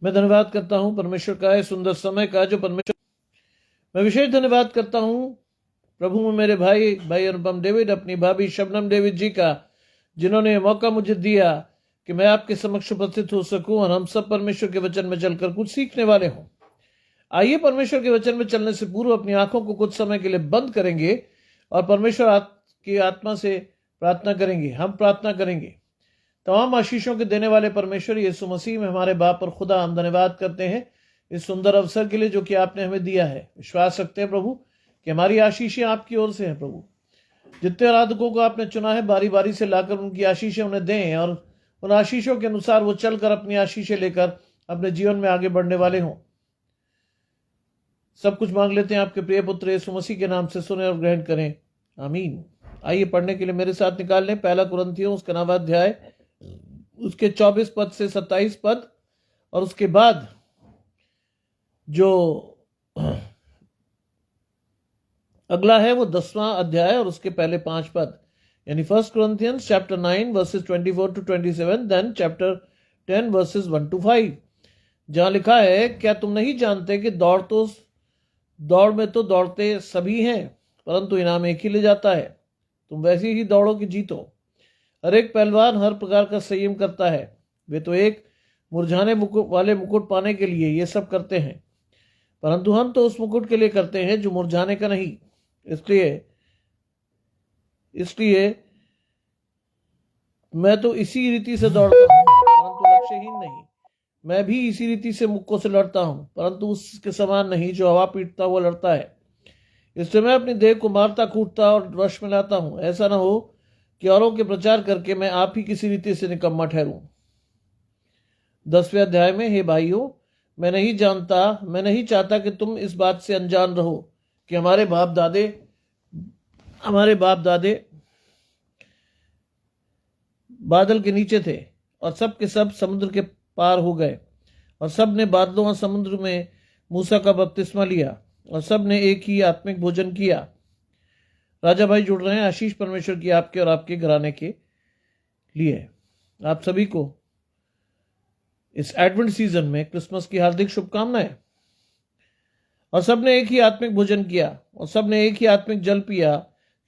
मैं धन्यवाद करता हूं परमेश्वर का इस सुंदर समय का जो परमेश्वर, मैं विशेष धन्यवाद करता हूं प्रभु में मेरे भाई अनुपम डेविड, अपनी भाभी शबनम डेविड जी का, जिन्होंने ये मौका मुझे दिया कि मैं आपके समक्ष उपस्थित हो सकूं और हम सब परमेश्वर के वचन में चलकर कुछ सीखने वाले हों। आइए परमेश्वर के वचन में चलने से पूर्व अपनी आंखों को कुछ समय के लिए बंद करेंगे और परमेश्वर की आत्मा से प्रार्थना करेंगे। हम प्रार्थना करेंगे। तमाम आशीषों के देने वाले परमेश्वर यीशु मसीह में हमारे बाप और खुदा, हम धन्यवाद करते हैं इस सुंदर अवसर के लिए जो कि आपने हमें दिया है। विश्वास रखते हैं प्रभु कि हमारी आशीषें आपकी ओर से हैं। प्रभु, जितने आराधकों को आपने चुना है बारी बारी से लाकर उनकी आशीषें उन्हें दें और उन आशीषों के अनुसार वो चलकर अपनी आशीषें लेकर अपने जीवन में आगे बढ़ने वाले हों। सब कुछ मांग लेते हैं आपके प्रिय पुत्र यीशु मसीह के नाम से, सुने और ग्रहण करें, आमीन। आइए पढ़ने के लिए मेरे साथ निकाल लें पहला कुरिन्थियों उसका 9वां अध्याय, उसके 24 पद से 27 पद, और उसके बाद जो अगला है वो 10वां अध्याय और उसके पहले 5 पद, यानी 1 Corinthians chapter 9 verses 24 to 27, then chapter 10 verses 1 to 5, जहां लिखा है, क्या तुम नहीं जानते कि दौड़ में तो दौड़ते सभी हैं, परंतु इनाम एक ही ले जाता है। तुम वैसे ही दौड़ो कि जीतो। हर एक पहलवान हर प्रकार का संयम करता है। वे तो एक मुरझाने वाले मुकुट पाने के लिए ये सब करते हैं, परंतु हम तो उस मुकुट के लिए करते हैं जो मुरझाने का नहीं। इसलिए मैं तो इसी रीति से दौड़ता हूं, परंतु लक्ष्यहीन नहीं। मैं भी इसी रीति से मुक्कों से लड़ता हूं, परंतु उसके समान नहीं जो हवा पीटता हुआ लड़ता है। इसलिए मैं अपनी देह को मारता कूटता और वश में लाता हूं, ऐसा न हो कि औरों के प्रचार करके मैं आप ही किसी रीति से निकम्मा ठहरूं। 10वें अध्याय में, हे भाइयों, मैं नहीं चाहता कि तुम इस बात से अनजान रहो कि हमारे बाप दादे बादल के नीचे थे और सब के सब समुद्र के पार हो गए, और सब ने बादलों और समुद्र में मूसा का बपतिस्मा लिया, और सब ने एक ही आत्मिक भोजन किया। राजा भाई जुड़ रहे हैं। आशीष परमेश्वर की आपके और आपके घराने के लिए। आप सभी को इस एडवेंट सीजन में क्रिसमस की हार्दिक शुभकामनाएं। और सब ने एक ही आत्मिक भोजन किया और सब ने एक ही आत्मिक जल पिया,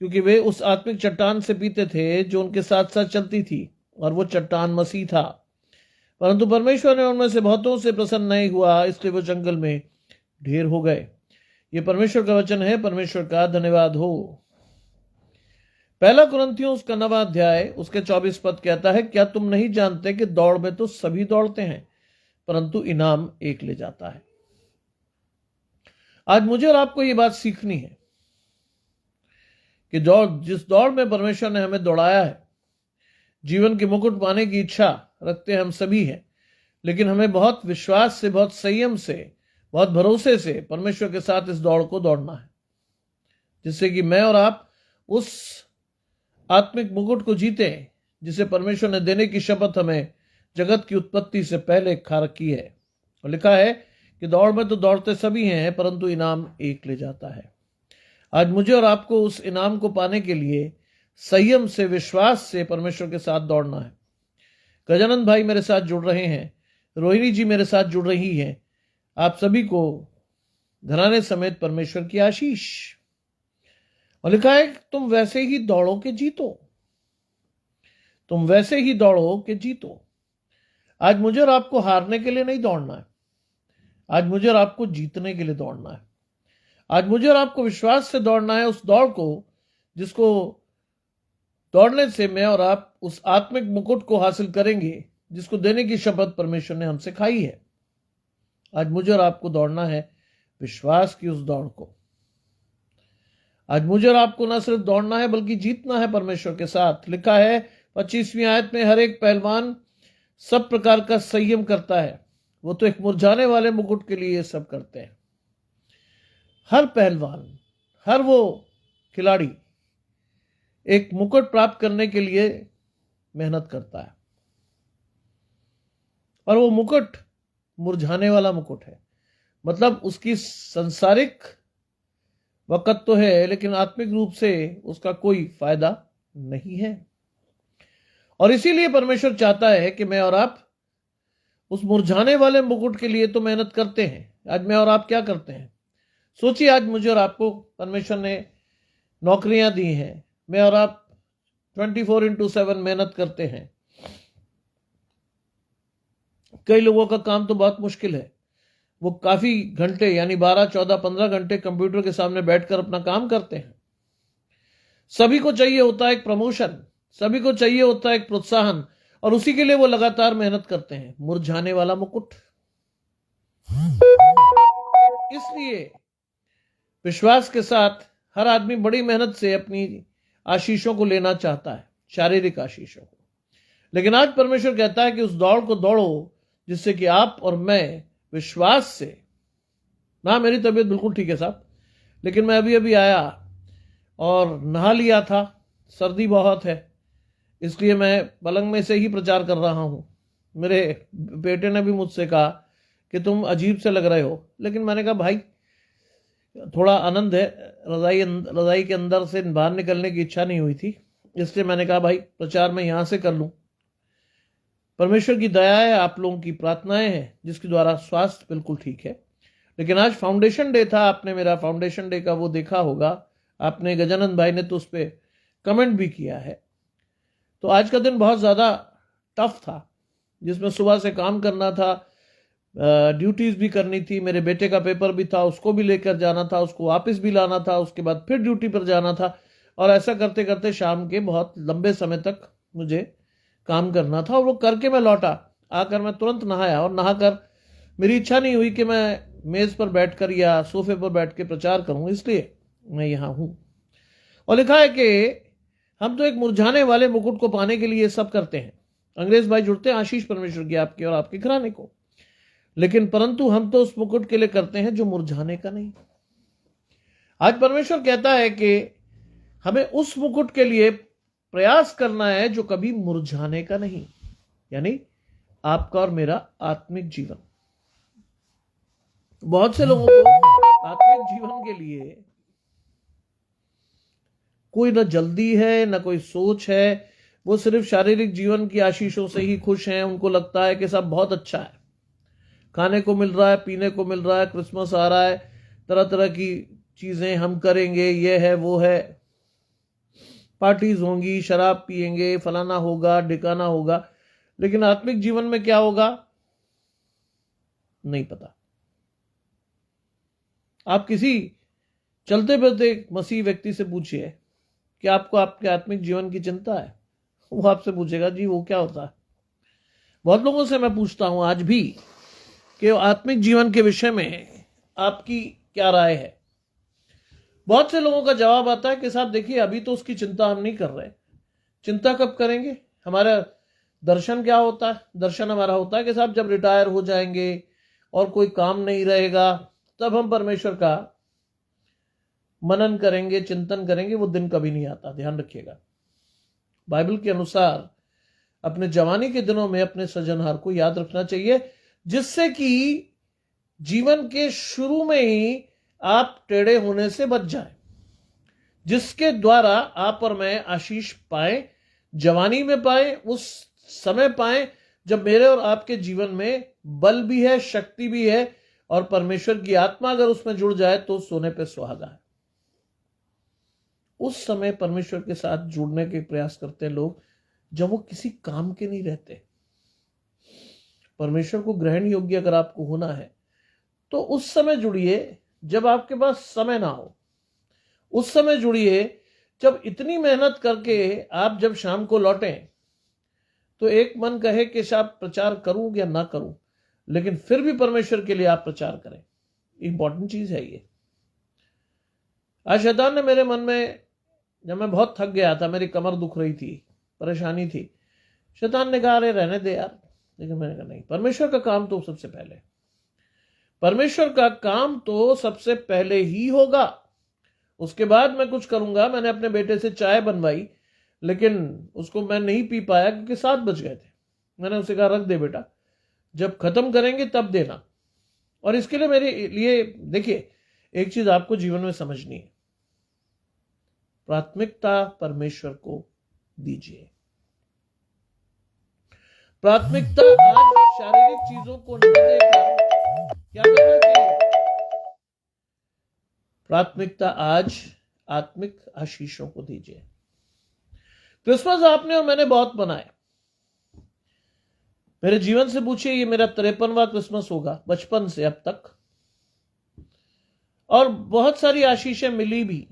क्योंकि वे उस आत्मिक चट्टान से पीते थे जो उनके साथ साथ चलती थी, और वो चट्टान मसीह था। परंतु परमेश्वर ने उनमें से बहुतों से प्रसन्न नहीं हुआ, इसलिए वो जंगल में ढेर हो गए। ये परमेश्वर का वचन है। परमेश्वर का धन्यवाद हो। पहला कुरिन्थियों उसका 9वां अध्याय उसके 24 पद कहता है, क्या तुम नहीं जानते कि दौड़ में तो सभी दौड़ते हैं, परंतु इनाम एक ले जाता है। आज मुझे और आपको ये बात सीखनी है कि जिस दौड़ में परमेश्वर ने हमें दौड़ाया है, जीवन के मुकुट पाने की इच्छा रखते हैं हम सभी हैं, लेकिन हमें बहुत विश्वास से, बहुत संयम से, बहुत भरोसे से परमेश्वर के साथ इस दौड़ को दौड़ना है, जिससे कि मैं और आप उस आत्मिक मुकुट को जीते जिसे परमेश्वर ने देने की शपथ हमें जगत की उत्पत्ति से पहले खा रखी है। और लिखा है कि दौड़ में तो दौड़ते सभी हैं, परंतु इनाम एक ले जाता है। आज मुझे और आपको उस इनाम को पाने के लिए संयम से, विश्वास से परमेश्वर के साथ दौड़ना है। गजानंद भाई मेरे साथ जुड़ रहे हैं, रोहिणी जी मेरे साथ जुड़ रही हैं। आप सभी को घराने समेत परमेश्वर की आशीष। और लिखा है तुम वैसे ही दौड़ो कि जीतो। तुम वैसे ही दौड़ो कि जीतो। आज मुझे और आपको हारने के लिए नहीं दौड़ना है। आज मुझे और आपको जीतने के लिए दौड़ना है। आज मुझे और आपको विश्वास से दौड़ना है, उस दौड़ को जिसको दौड़ने से मैं और आप उस आत्मिक मुकुट को हासिल करेंगे जिसको देने की शपथ परमेश्वर ने हमसे खाई है। आज मुझे और आपको दौड़ना है विश्वास की उस दौड़ को। आज मुझे और आपको न सिर्फ दौड़ना है बल्कि जीतना है परमेश्वर के साथ। लिखा है 25वीं आयत में, हर एक पहलवान सब प्रकार का संयम करता है। वो तो एक मुरझाने वाले मुकुट के लिए ये सब करते हैं। हर पहलवान, हर वो खिलाड़ी एक मुकुट प्राप्त करने के लिए मेहनत करता है, और वो मुकुट मुरझाने वाला मुकुट है। मतलब उसकी सांसारिक वक़्त तो है, लेकिन आत्मिक रूप से उसका कोई फायदा नहीं है। और इसीलिए परमेश्वर चाहता है कि मैं और आप उस मुरझाने वाले मुकुट के लिए तो मेहनत करते हैं। आज मैं और आप क्या करते हैं? सोचिए, आज मुझे और आपको परमेश्वर ने नौकरियां दी हैं, मैं और आप 24/7 मेहनत करते हैं। कई लोगों का काम तो बहुत मुश्किल है, वो काफी घंटे यानी 12, 14, 15 घंटे कंप्यूटर के सामने बैठकर अपना काम करते हैं। सभी को चाहिए होता है एक प्रमोशन, सभी को चाहिए होता है एक प्रोत्साहन, और उसी के लिए वो लगातार मेहनत करते हैं। मुरझाने वाला मुकुट। इसलिए विश्वास के साथ हर आदमी बड़ी मेहनत से अपनी आशीषों को लेना चाहता है, शारीरिक आशीषों को। लेकिन आज परमेश्वर कहता है कि उस दौड़ को दौड़ो जिससे कि आप और मैं विश्वास से। ना, मेरी तबीयत बिल्कुल ठीक है साहब, लेकिन मैं अभी अभी आया और नहा लिया था, सर्दी बहुत है, इसलिए मैं पलंग में से ही प्रचार कर रहा हूं। मेरे बेटे ने भी मुझसे कहा कि तुम अजीब से लग रहे हो, लेकिन मैंने कहा भाई थोड़ा आनंद है, रजाई के अंदर से बाहर निकलने की इच्छा नहीं हुई थी, इसलिए मैंने कहा भाई प्रचार मैं यहां से कर लूं। परमेश्वर की दया है, आप लोगों की प्रार्थनाएं हैं, जिसके द्वारा स्वास्थ्य बिल्कुल ठीक है। लेकिन आज फाउंडेशन डे था, आपने मेरा फाउंडेशन डे का वो देखा होगा, आपने गजानंद भाई ने तो उस पर कमेंट भी किया है। तो आज का दिन बहुत ज़्यादा टफ था, जिसमें सुबह से काम करना था, ड्यूटीज भी करनी थी, मेरे बेटे का पेपर भी था, उसको भी लेकर जाना था, उसको वापस भी लाना था, उसके बाद फिर ड्यूटी पर जाना था, और ऐसा करते करते शाम के बहुत लंबे समय तक मुझे काम करना था। और वो करके मैं लौटा, आकर मैं तुरंत नहाया, और नहाकर मेरी इच्छा नहीं हुई कि मैं मेज पर बैठकर या सोफे पर बैठ के प्रचार करूं, इसलिए मैं यहां हूं। और लिखा है कि हम तो एक मुरझाने वाले मुकुट को पाने के लिए सब करते हैं। अंग्रेज भाई जुड़ते हैं, आशीष परमेश्वर की आपके और आपके घराने को, लेकिन परंतु हम तो उस मुकुट के लिए करते हैं जो मुरझाने का नहीं। आज परमेश्वर कहता है कि हमें उस मुकुट के लिए प्रयास करना है जो कभी मुरझाने का नहीं, यानी आपका और मेरा आत्मिक जीवन। बहुत से लोगों को आत्मिक जीवन के लिए कोई ना जल्दी है, ना कोई सोच है, वो सिर्फ शारीरिक जीवन की आशीषों से ही खुश हैं। उनको लगता है कि सब बहुत अच्छा है, खाने को मिल रहा है, पीने को मिल रहा है, क्रिसमस आ रहा है, तरह तरह की चीजें हम करेंगे, ये है वो है, पार्टीज होंगी, शराब पिएंगे, फलाना होगा, ढिकाना होगा। लेकिन आत्मिक जीवन में क्या होगा नहीं पता। आप किसी चलते फिरते मसीह व्यक्ति से पूछिए कि आपको आपके आत्मिक जीवन की चिंता है, वो आपसे पूछेगा जी वो क्या होता है। बहुत लोगों से मैं पूछता हूं आज भी कि आत्मिक जीवन के विषय में आपकी क्या राय है। बहुत से लोगों का जवाब आता है कि साहब देखिए अभी तो उसकी चिंता हम नहीं कर रहे, चिंता कब करेंगे। हमारा दर्शन क्या होता है? दर्शन हमारा होता है कि साहब जब रिटायर हो जाएंगे और कोई काम नहीं रहेगा, तब हम परमेश्वर का मनन करेंगे, चिंतन करेंगे। वो दिन कभी नहीं आता, ध्यान रखिएगा। बाइबल के अनुसार अपने जवानी के दिनों में अपने सृजनहार को याद रखना चाहिए, जिससे कि जीवन के शुरू में ही आप टेढ़े होने से बच जाएं, जिसके द्वारा आप और मैं आशीष पाए, जवानी में पाए, उस समय पाए जब मेरे और आपके जीवन में बल भी है, शक्ति भी है, और परमेश्वर की आत्मा अगर उसमें जुड़ जाए तो सोने पे सुहागा है। उस समय परमेश्वर के साथ जुड़ने के प्रयास करते हैं लोग जब वो किसी काम के नहीं रहते। परमेश्वर को ग्रहण योग्य अगर आपको होना है तो उस समय जुड़िए जब आपके पास समय ना हो। उस समय जुड़िए जब इतनी मेहनत करके आप जब शाम को लौटें तो एक मन कहे कि शायद प्रचार करूं या ना करूं, लेकिन फिर भी परमेश्वर के लिए आप प्रचार करें। इंपॉर्टेंट चीज है ये। आज शैतान ने मेरे मन में, जब मैं बहुत थक गया था, मेरी कमर दुख रही थी, परेशानी थी, शैतान ने कहा अरे रहने दे यार। लेकिन मैंने कहा नहीं, परमेश्वर का काम तो सबसे पहले, परमेश्वर का काम तो सबसे पहले ही होगा, उसके बाद मैं कुछ करूंगा। मैंने अपने बेटे से चाय बनवाई, लेकिन उसको मैं नहीं पी पाया क्योंकि 7 बज गए थे। मैंने उसे कहा रख दे बेटा, जब खत्म करेंगे तब देना। और इसके लिए मेरे लिए देखिए, एक चीज आपको जीवन में समझनी है, प्राथमिकता परमेश्वर को दीजिए। प्राथमिकता आज शारीरिक चीजों को न देकर क्या करना चाहिए? प्राथमिकता आज आत्मिक आशीषों को दीजिए। क्रिसमस आपने और मैंने बहुत मनाए। मेरे जीवन से पूछिए, ये मेरा 53वां क्रिसमस होगा बचपन से अब तक, और बहुत सारी आशीषें मिली भी,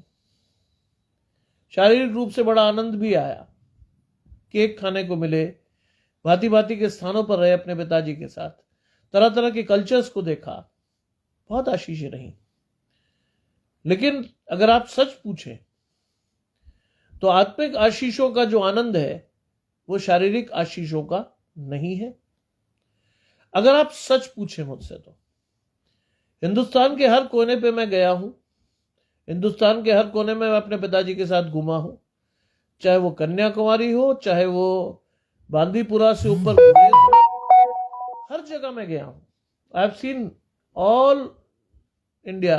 शारीरिक रूप से बड़ा आनंद भी आया, केक खाने को मिले, भांति भांति के स्थानों पर रहे अपने पिताजी के साथ, तरह तरह के कल्चर्स को देखा, बहुत आशीषें रही। लेकिन अगर आप सच पूछें तो आत्मिक आशीषों का जो आनंद है वो शारीरिक आशीषों का नहीं है। अगर आप सच पूछें मुझसे तो हिंदुस्तान के हर कोने पे मैं गया हूं, हिंदुस्तान के हर कोने में मैं अपने पिताजी के साथ घूमा हूं, चाहे वो कन्याकुमारी हो, चाहे वो बांदीपुरा से ऊपर गुरेज हो, हर जगह मैं गया हूं। I have seen all India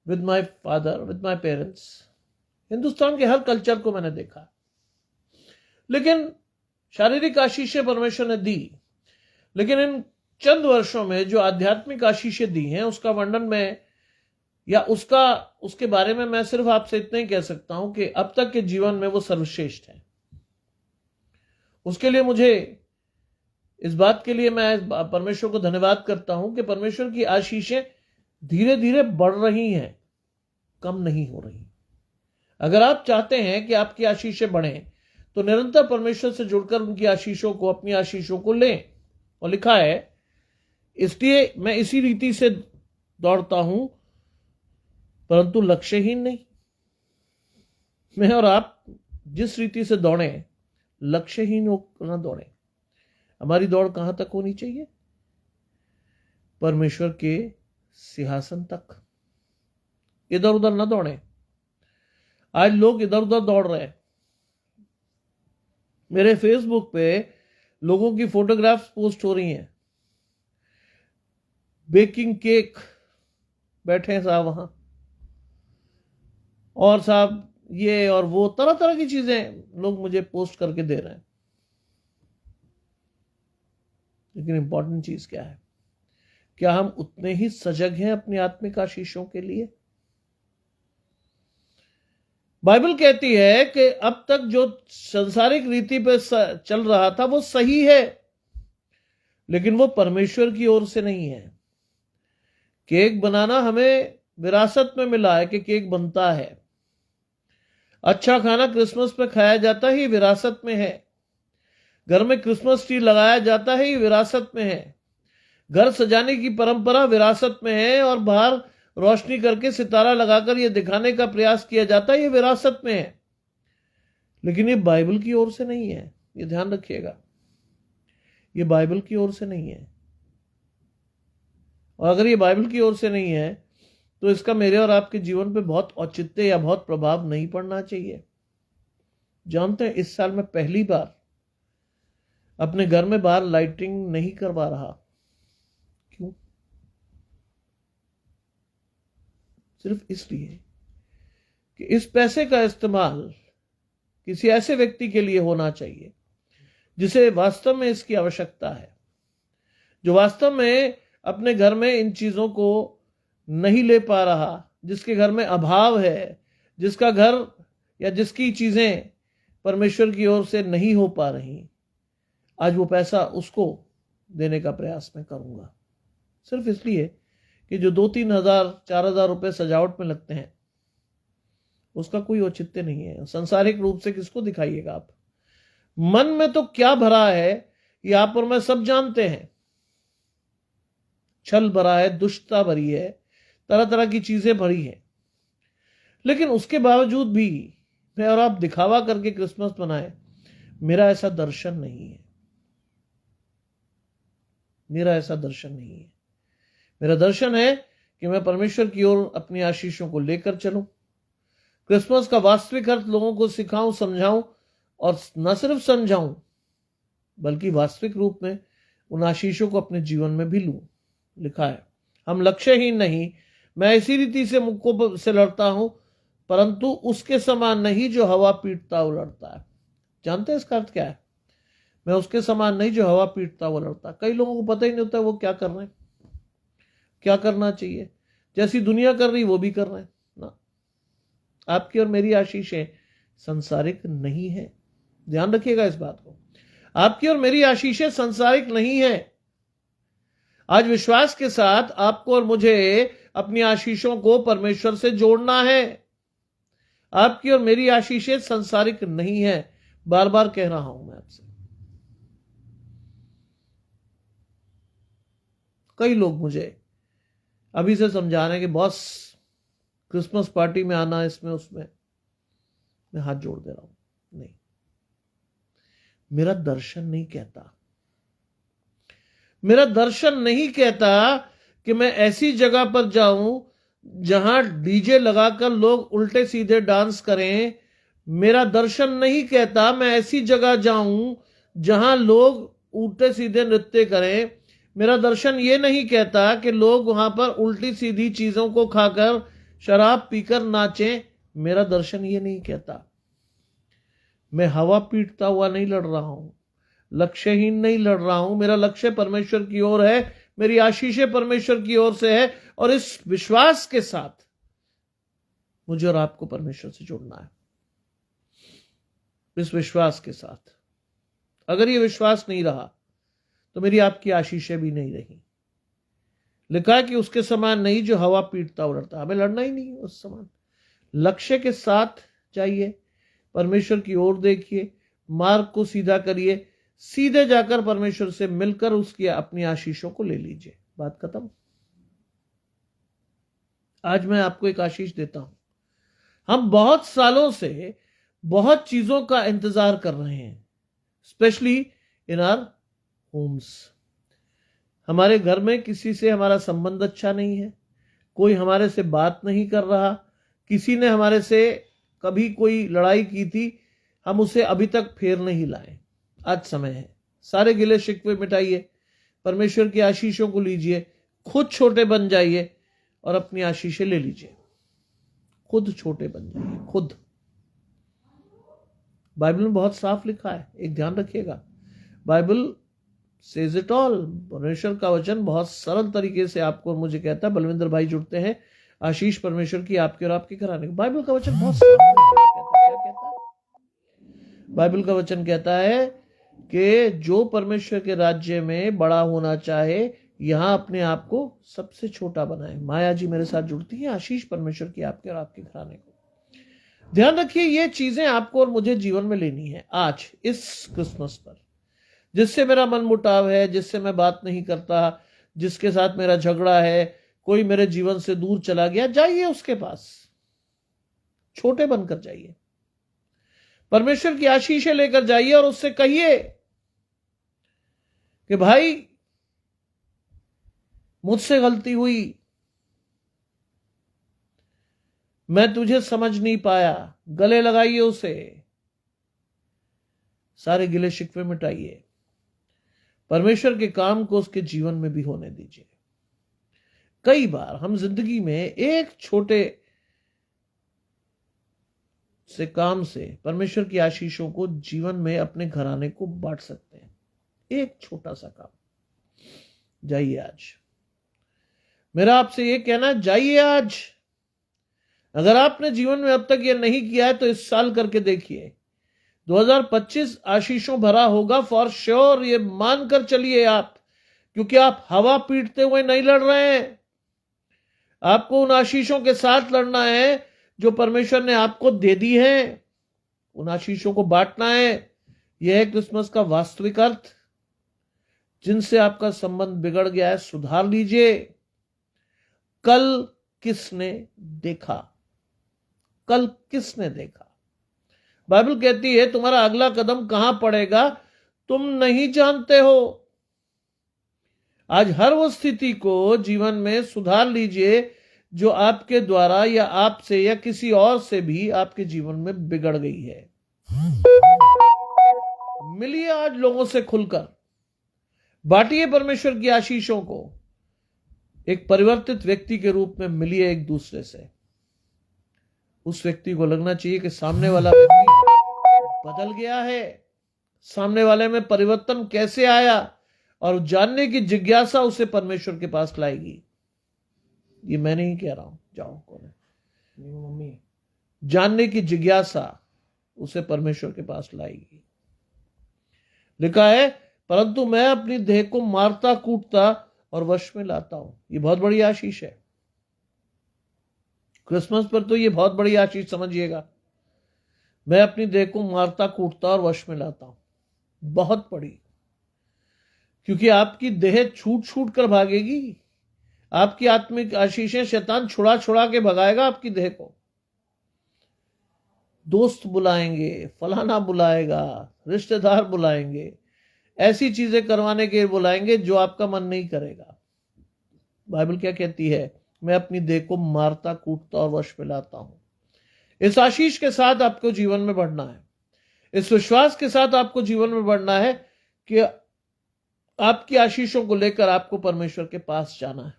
with my father, with my parents. Hindustan के हर कल्चर को मैंने देखा। लेकिन शारीरिक आशीषें परमेश्वर ने दी, लेकिन इन चंद वर्षों में जो आध्यात्मिक आशीषें दी हैं उसका वर्णन में या उसके बारे में मैं सिर्फ आपसे इतना ही कह सकता हूं कि अब तक के जीवन में वो सर्वश्रेष्ठ है। उसके लिए मुझे इस बात के लिए मैं परमेश्वर को धन्यवाद करता हूं कि परमेश्वर की आशीषें धीरे धीरे बढ़ रही हैं, कम नहीं हो रही। अगर आप चाहते हैं कि आपकी आशीषें बढ़ें तो निरंतर परमेश्वर से जुड़कर उनकी आशीषों को, अपनी आशीषों को लें। और लिखा है, इसलिए मैं इसी रीति से दौड़ता हूं परंतु लक्ष्यहीन नहीं। मैं और आप जिस रीति से दौड़ें लक्ष्यहीन होकर ना दौड़ें। हमारी दौड़ कहां तक होनी चाहिए? परमेश्वर के सिंहासन तक। इधर उधर ना दौड़ें। आज लोग इधर उधर दौड़ रहे हैं। मेरे फेसबुक पे लोगों की फोटोग्राफ्स पोस्ट हो रही हैं, बेकिंग केक, बैठे हैं साहब वहां, और साहब ये और वो तरह तरह की चीजें लोग मुझे पोस्ट करके दे रहे हैं। लेकिन इंपॉर्टेंट चीज क्या है? क्या हम उतने ही सजग हैं अपनी आत्मिक आशीषों के लिए? बाइबल कहती है कि अब तक जो संसारिक रीति पे चल रहा था वो सही है, लेकिन वो परमेश्वर की ओर से नहीं है। केक बनाना हमें विरासत में मिला है कि केक बनता है। अच्छा खाना क्रिसमस पे खाया जाता ही विरासत में है। घर में क्रिसमस ट्री लगाया जाता है, ये विरासत में है। घर सजाने की परंपरा विरासत में है, और बाहर रोशनी करके सितारा लगाकर ये दिखाने का प्रयास किया जाता है, ये विरासत में है। लेकिन ये बाइबल की ओर से नहीं है, ये ध्यान रखिएगा। ये बाइबल की ओर से नहीं है। और अगर ये बाइबल की ओर से नहीं है तो इसका मेरे और आपके जीवन पे बहुत औचित्य या बहुत प्रभाव नहीं पड़ना चाहिए। जानते हैं, इस साल में पहली बार अपने घर में बाहर लाइटिंग नहीं करवा रहा। क्यों? सिर्फ इसलिए कि इस पैसे का इस्तेमाल किसी ऐसे व्यक्ति के लिए होना चाहिए जिसे वास्तव में इसकी आवश्यकता है, जो वास्तव में अपने घर में इन चीजों को नहीं ले पा रहा, जिसके घर में अभाव है, जिसका घर या जिसकी चीजें परमेश्वर की ओर से नहीं हो पा रही। आज वो पैसा उसको देने का प्रयास मैं करूंगा, सिर्फ इसलिए कि जो 2-3 हजार 4,000 रुपए सजावट में लगते हैं उसका कोई औचित्य नहीं है। सांसारिक रूप से किसको दिखाइएगा आप? मन में तो क्या भरा है ये आप और मैं सब जानते हैं। छल भरा है, दुष्टता भरी है, तरह तरह की चीजें भरी हैं। लेकिन उसके बावजूद भी मैं और आप दिखावा करके क्रिसमस मनाएं, मेरा ऐसा दर्शन नहीं है। मेरा ऐसा दर्शन नहीं है। मेरा दर्शन है कि मैं परमेश्वर की ओर अपनी आशीषों को लेकर चलूं, क्रिसमस का वास्तविक अर्थ लोगों को सिखाऊं, समझाऊं, और न सिर्फ समझाऊं बल्कि वास्तविक रूप में उन आशीषों को अपने जीवन में भी लूं। लिखा है, हम लक्ष्यहीन नहीं, मैं इसी रीति से मुक्कों से लड़ता हूं, परंतु उसके समान नहीं जो हवा पीटता हुआ लड़ता है। जानते हैं इसका अर्थ क्या है? मैं उसके समान नहीं जो हवा पीटता हुआ लड़ता। कई लोगों को पता ही नहीं होता वो क्या कर रहे हैं, क्या करना चाहिए। जैसी दुनिया कर रही वो भी कर रहे हैं ना। आपकी और मेरी आशीषें संसारिक नहीं है, ध्यान रखिएगा इस बात को। आपकी और मेरी आशीषें संसारिक नहीं है। आज विश्वास के साथ आपको और मुझे अपनी आशीषों को परमेश्वर से जोड़ना है। आपकी और मेरी आशीषें संसारिक नहीं है, बार बार कह रहा हूं मैं आपसे। कई लोग मुझे अभी से समझा रहे हैं कि बॉस क्रिसमस पार्टी में आना, इसमें उसमें। मैं हाथ जोड़ दे रहा हूं, नहीं, मेरा दर्शन नहीं कहता, मेरा दर्शन नहीं कहता कि मैं ऐसी जगह पर जाऊं जहां डीजे लगाकर लोग उल्टे सीधे डांस करें। मेरा दर्शन नहीं कहता मैं ऐसी जगह जाऊं जहां लोग उल्टे सीधे नृत्य करें। मेरा दर्शन ये नहीं कहता कि लोग वहां पर उल्टी सीधी चीजों को खाकर शराब पीकर नाचें। मेरा दर्शन ये नहीं कहता। मैं हवा पीटता हुआ नहीं लड़ रहा हूं, लक्ष्यहीन नहीं लड़ रहा हूं। मेरा लक्ष्य परमेश्वर की ओर है, मेरी आशीषें परमेश्वर की ओर से है, और इस विश्वास के साथ मुझे और आपको परमेश्वर से जुड़ना है। इस विश्वास के साथ, अगर ये विश्वास नहीं रहा तो मेरी आपकी आशीषें भी नहीं रही। लिखा है कि उसके समान नहीं जो हवा पीटता उड़ता। हमें लड़ना ही नहीं उस समान। लक्ष्य के साथ जाइए, परमेश्वर की ओर देखिए, मार्ग को सीधा करिए, सीधे जाकर परमेश्वर से मिलकर उसकी अपनी आशीषों को ले लीजिए। बात खत्म। आज मैं आपको एक आशीष देता हूं। हम बहुत सालों से बहुत चीजों का इंतजार कर रहे हैं, स्पेशली इन आवर होम्स। हमारे घर में किसी से हमारा संबंध अच्छा नहीं है, कोई हमारे से बात नहीं कर रहा, किसी ने हमारे से कभी कोई लड़ाई की थी, हम उसे अभी तक फेर नहीं लाए। आज समय है, सारे गिले शिकवे मिटाइए, परमेश्वर की आशीषों को लीजिए, खुद छोटे बन जाइए और अपनी आशीषें ले लीजिए। खुद छोटे बन जाइए, खुद। बाइबल में बहुत साफ लिखा है, एक ध्यान रखिएगा, बाइबल सेज इट ऑल। परमेश्वर का वचन बहुत सरल तरीके से आपको और मुझे कहता है। बलविंदर भाई जुड़ते हैं, आशीष परमेश्वर की आपके और आपके घराने को। बाइबल का वचन बहुत साफ तरीके से कहता है। क्या कहता है बाइबल का वचन? कहता है कि जो परमेश्वर के राज्य में बड़ा होना चाहे, यहां अपने आप को सबसे छोटा बनाए। माया जी मेरे साथ जुड़ती है, आशीष परमेश्वर की आपके और आपके घराने को। ध्यान रखिए, ये चीजें आपको और मुझे जीवन में लेनी है आज इस क्रिसमस पर। जिससे मेरा मन मुटाव है, जिससे मैं बात नहीं करता, जिसके साथ मेरा झगड़ा है, कोई मेरे जीवन से दूर चला गया, जाइए उसके पास, छोटे बनकर जाइए, परमेश्वर की आशीषें लेकर जाइए और उससे कहिए कि भाई मुझसे गलती हुई, मैं तुझे समझ नहीं पाया। गले लगाइए उसे, सारे गिले शिकवे मिटाइए, परमेश्वर के काम को उसके जीवन में भी होने दीजिए। कई बार हम जिंदगी में एक छोटे से काम से परमेश्वर की आशीषों को जीवन में अपने घराने को बांट सकते हैं। एक छोटा सा काम। जाइए आज, मेरा आपसे ये कहना, जाइए आज। अगर आपने जीवन में अब तक ये नहीं किया है तो इस साल करके देखिए। 2025 आशीषों भरा होगा फॉर श्योर, ये मानकर चलिए आप, क्योंकि आप हवा पीटते हुए नहीं लड़ रहे हैं। आपको उन आशीषों के साथ लड़ना है जो परमेश्वर ने आपको दे दी है। उन आशीषों को बांटना है। यह है क्रिसमस का वास्तविक अर्थ। जिनसे आपका संबंध बिगड़ गया है, सुधार लीजिए। कल किसने देखा? कल किसने देखा? बाइबल कहती है तुम्हारा अगला कदम कहां पड़ेगा तुम नहीं जानते हो। आज हर वो स्थिति को जीवन में सुधार लीजिए जो आपके द्वारा या आपसे या किसी और से भी आपके जीवन में बिगड़ गई है। मिलिए आज लोगों से खुलकर, बांटिए परमेश्वर की आशीषों को। एक परिवर्तित व्यक्ति के रूप में मिलिए एक दूसरे से। उस व्यक्ति को लगना चाहिए कि सामने वाला व्यक्ति बदल गया है, सामने वाले में परिवर्तन कैसे आया, और जानने की जिज्ञासा उसे परमेश्वर के पास लाएगी। ये मैं नहीं कह रहा हूं, जाओ कौन है, मम्मी। जानने की जिज्ञासा उसे परमेश्वर के पास लाएगी। लिखा है, परंतु मैं अपनी देह को मारता कूटता और वश में लाता हूं। ये बहुत बड़ी आशीष है। क्रिसमस पर तो ये बहुत बड़ी आशीष समझिएगा। मैं अपनी देह को मारता कूटता और वश में लाता हूं, बहुत बड़ी। क्योंकि आपकी देह छूट छूट कर भागेगी। आपकी आत्मिक आशीषें शैतान छुड़ा छुड़ा के भगाएगा आपकी देह को। दोस्त बुलाएंगे, फलाना बुलाएगा, रिश्तेदार बुलाएंगे, ऐसी चीजें करवाने के बुलाएंगे जो आपका मन नहीं करेगा। बाइबल क्या कहती है? मैं अपनी देह को मारता कूटता और वश में लाता हूं। इस आशीष के साथ आपको जीवन में बढ़ना है। इस विश्वास के साथ आपको जीवन में बढ़ना है कि आपकी आशीषों को लेकर आपको परमेश्वर के पास जाना है।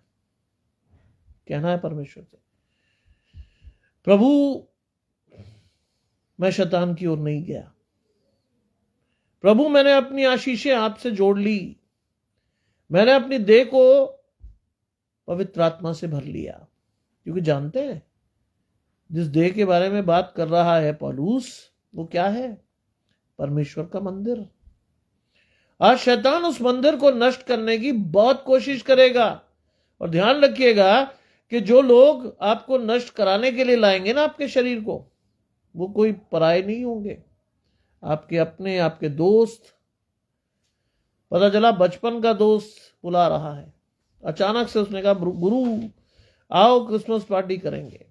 कहना है परमेश्वर से, प्रभु मैं शैतान की ओर नहीं गया। प्रभु मैंने अपनी आशीषें आपसे जोड़ ली। मैंने अपनी देह को पवित्र आत्मा से भर लिया। क्योंकि जानते हैं जिस देह के बारे में बात कर रहा है पौलुस, वो क्या है? परमेश्वर का मंदिर। आज शैतान उस मंदिर को नष्ट करने की बहुत कोशिश करेगा। और ध्यान रखिएगा कि जो लोग आपको नष्ट कराने के लिए लाएंगे ना आपके शरीर को, वो कोई पराये नहीं होंगे, आपके अपने, आपके दोस्त। पता चला बचपन का दोस्त बुला रहा है, अचानक से उसने कहा गुरु आओ क्रिसमस पार्टी करेंगे।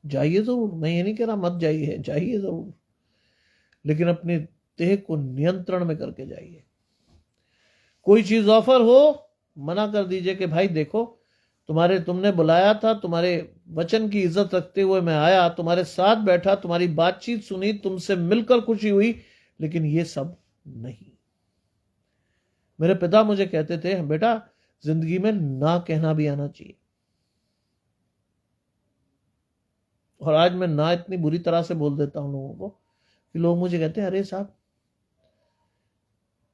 जाइए जरूर, मैं ये नहीं कह रहा मत जाइए, जाइए जरूर, लेकिन अपने देह को नियंत्रण में करके जाइए। कोई चीज ऑफर हो, मना कर दीजिए कि भाई देखो तुमने बुलाया था, तुम्हारे वचन की इज्जत रखते हुए मैं आया, तुम्हारे साथ बैठा, तुम्हारी बातचीत सुनी, तुमसे मिलकर खुशी हुई, लेकिन ये सब नहीं। मेरे पिता मुझे कहते थे, बेटा जिंदगी में ना कहना भी आना चाहिए। और आज मैं ना इतनी बुरी तरह से बोल देता हूं लोगों को कि लोग मुझे कहते हैं, अरे साहब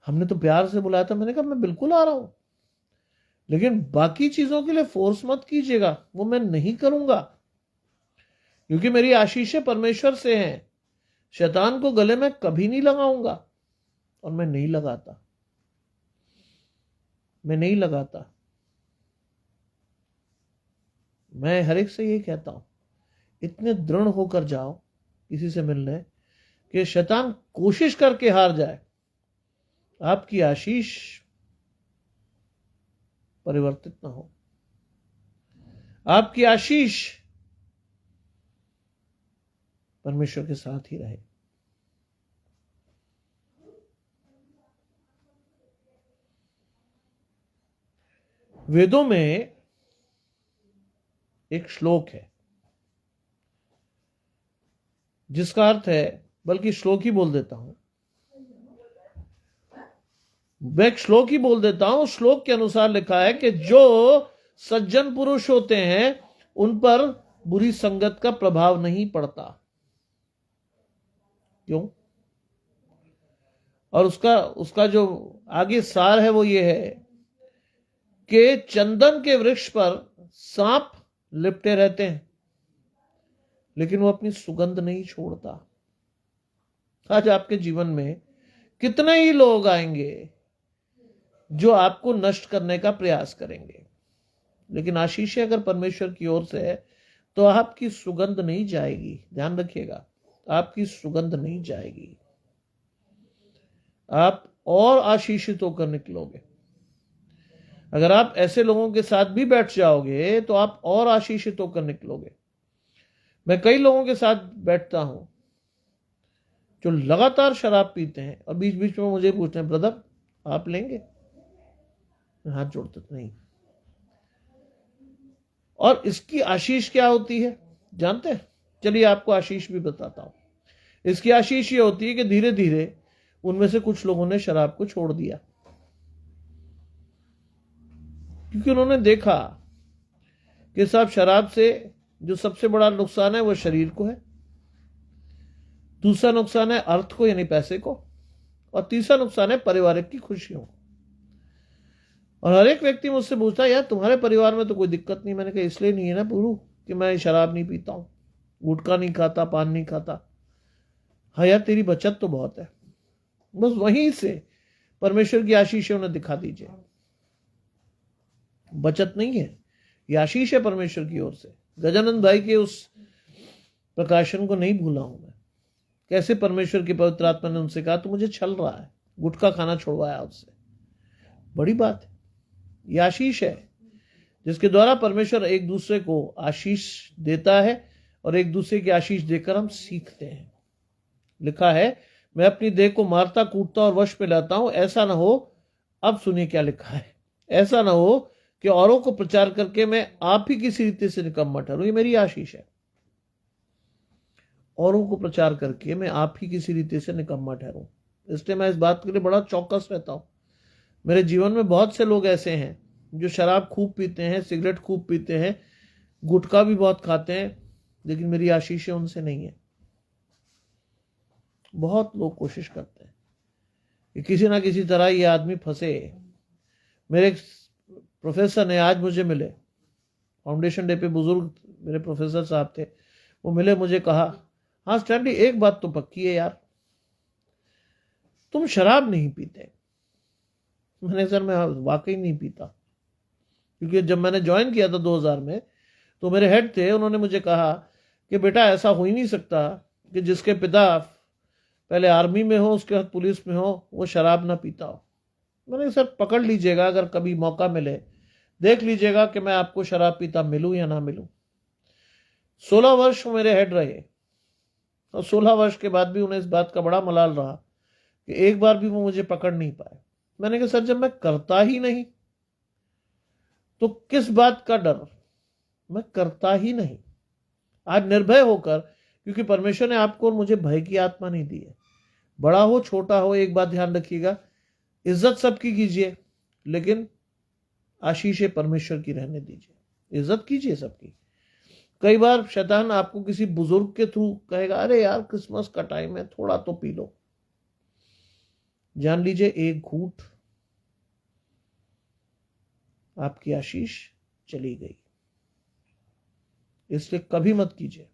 हमने तो प्यार से बुलाया था। मैंने कहा मैं बिल्कुल आ रहा हूं, लेकिन बाकी चीजों के लिए फोर्स मत कीजिएगा, वो मैं नहीं करूंगा। क्योंकि मेरी आशीषें परमेश्वर से हैं। शैतान को गले में कभी नहीं लगाऊंगा, और मैं नहीं लगाता, मैं नहीं लगाता। मैं हर एक से यही कहता हूं, इतने दृढ़ होकर जाओ किसी से मिलने कि शैतान कोशिश करके हार जाए। आपकी आशीष परिवर्तित ना हो, आपकी आशीष परमेश्वर के साथ ही रहे। वेदों में एक श्लोक है जिसका अर्थ है, बल्कि श्लोक ही बोल देता हूं, मैं एक श्लोक ही बोल देता हूं। श्लोक के अनुसार लिखा है कि जो सज्जन पुरुष होते हैं उन पर बुरी संगत का प्रभाव नहीं पड़ता। क्यों? और उसका जो आगे सार है वो ये है कि चंदन के वृक्ष पर सांप लिपटे रहते हैं, लेकिन वो अपनी सुगंध नहीं छोड़ता। आज आपके जीवन में कितने ही लोग आएंगे जो आपको नष्ट करने का प्रयास करेंगे, लेकिन आशीष अगर परमेश्वर की ओर से है तो आपकी सुगंध नहीं जाएगी। ध्यान रखिएगा, आपकी सुगंध नहीं जाएगी। आप और आशीषित होकर निकलोगे। अगर आप ऐसे लोगों के साथ भी बैठ जाओगे तो आप और आशीषित होकर निकलोगे। मैं कई लोगों के साथ बैठता हूं जो लगातार शराब पीते हैं और बीच बीच में मुझे पूछते हैं, ब्रदर आप लेंगे? हाथ जोड़ते नहीं। और इसकी आशीष क्या होती है जानते हैं? चलिए आपको आशीष भी बताता हूं। इसकी आशीष ये होती है कि धीरे धीरे उनमें से कुछ लोगों ने शराब को छोड़ दिया, क्योंकि उन्होंने देखा कि साहब शराब से जो सबसे बड़ा नुकसान है वो शरीर को है। दूसरा नुकसान है अर्थ को यानी पैसे को, और तीसरा नुकसान है पारिवारिक की खुशियों को। और हर एक व्यक्ति मुझसे पूछता है यार तुम्हारे परिवार में तो कोई दिक्कत नहीं। मैंने कहा इसलिए नहीं है ना पूरू कि मैं शराब नहीं पीता हूं, गुटखा नहीं खाता, पान नहीं खाता। हाँ यार तेरी बचत तो बहुत है, बस वहीं से परमेश्वर की आशीष है उन्हें दिखा दीजिए। बचत नहीं है, ये आशीष है परमेश्वर की ओर से। गजानंद भाई के उस प्रकाशन को नहीं भूला हूं मैं, कैसे परमेश्वर की पवित्र आत्मा ने उनसे कहा तो मुझे छल रहा है, गुटखा खाना छुड़वाया उससे। बड़ी बात है, ये आशीष है जिसके द्वारा परमेश्वर एक दूसरे को आशीष देता है और एक दूसरे की आशीष देकर हम सीखते हैं। लिखा है मैं अपनी देह को मारता कूटता और वश में लाता हूं, ऐसा ना हो। अब सुनिए क्या लिखा है, ऐसा ना हो कि औरों को प्रचार करके मैं आप ही किसी रीति से निकम्मा ठहरूं। ये मेरी आशीष है, औरों को प्रचार करके मैं आप ही किसी रीति से निकम्मा ठहरूं। इसलिए मैं इस बात के लिए बड़ा चौकस रहता हूं। मेरे जीवन में बहुत से लोग ऐसे हैं जो शराब खूब पीते हैं, सिगरेट खूब पीते हैं, गुटखा भी बहुत खाते हैं, लेकिन मेरी आशीषें उनसे नहीं है। बहुत लोग कोशिश करते हैं कि किसी ना किसी तरह ये आदमी फंसे। मेरे प्रोफेसर ने आज मुझे मिले, फाउंडेशन डे पे बुजुर्ग मेरे प्रोफेसर साहब थे, वो मिले, मुझे कहा हाँ स्टैनली एक बात तो पक्की है यार, तुम शराब नहीं पीते। मैंने सर मैं वाकई नहीं पीता, क्योंकि जब मैंने ज्वाइन किया था 2000 में तो मेरे हेड थे, उन्होंने मुझे कहा कि बेटा ऐसा हो ही नहीं सकता कि जिसके पिता पहले आर्मी में हो उसके बाद पुलिस में हो वो शराब ना पीता हो। मैंने सर पकड़ लीजिएगा, अगर कभी मौका मिले देख लीजिएगा कि मैं आपको शराब पीता मिलूं या ना मिलूं। 16 वर्ष मेरे हेड रहे और 16 वर्ष के बाद भी उन्हें इस बात का बड़ा मलाल रहा कि एक बार भी वो मुझे पकड़ नहीं पाए। मैंने कहा सर जब मैं करता ही नहीं तो किस बात का डर, मैं करता ही नहीं। आज निर्भय होकर, क्योंकि परमेश्वर ने आपको और मुझे भय की आत्मा नहीं दी है। बड़ा हो छोटा हो एक बात ध्यान रखिएगा, इज्जत सबकी कीजिए लेकिन आशीष परमेश्वर की रहने दीजिए। इज्जत कीजिए सबकी। कई बार शैतान आपको किसी बुजुर्ग के थ्रू कहेगा अरे यार क्रिसमस का टाइम है थोड़ा तो पी लो, जान लीजिए एक घूंट आपकी आशीष चली गई। इसलिए कभी मत कीजिए।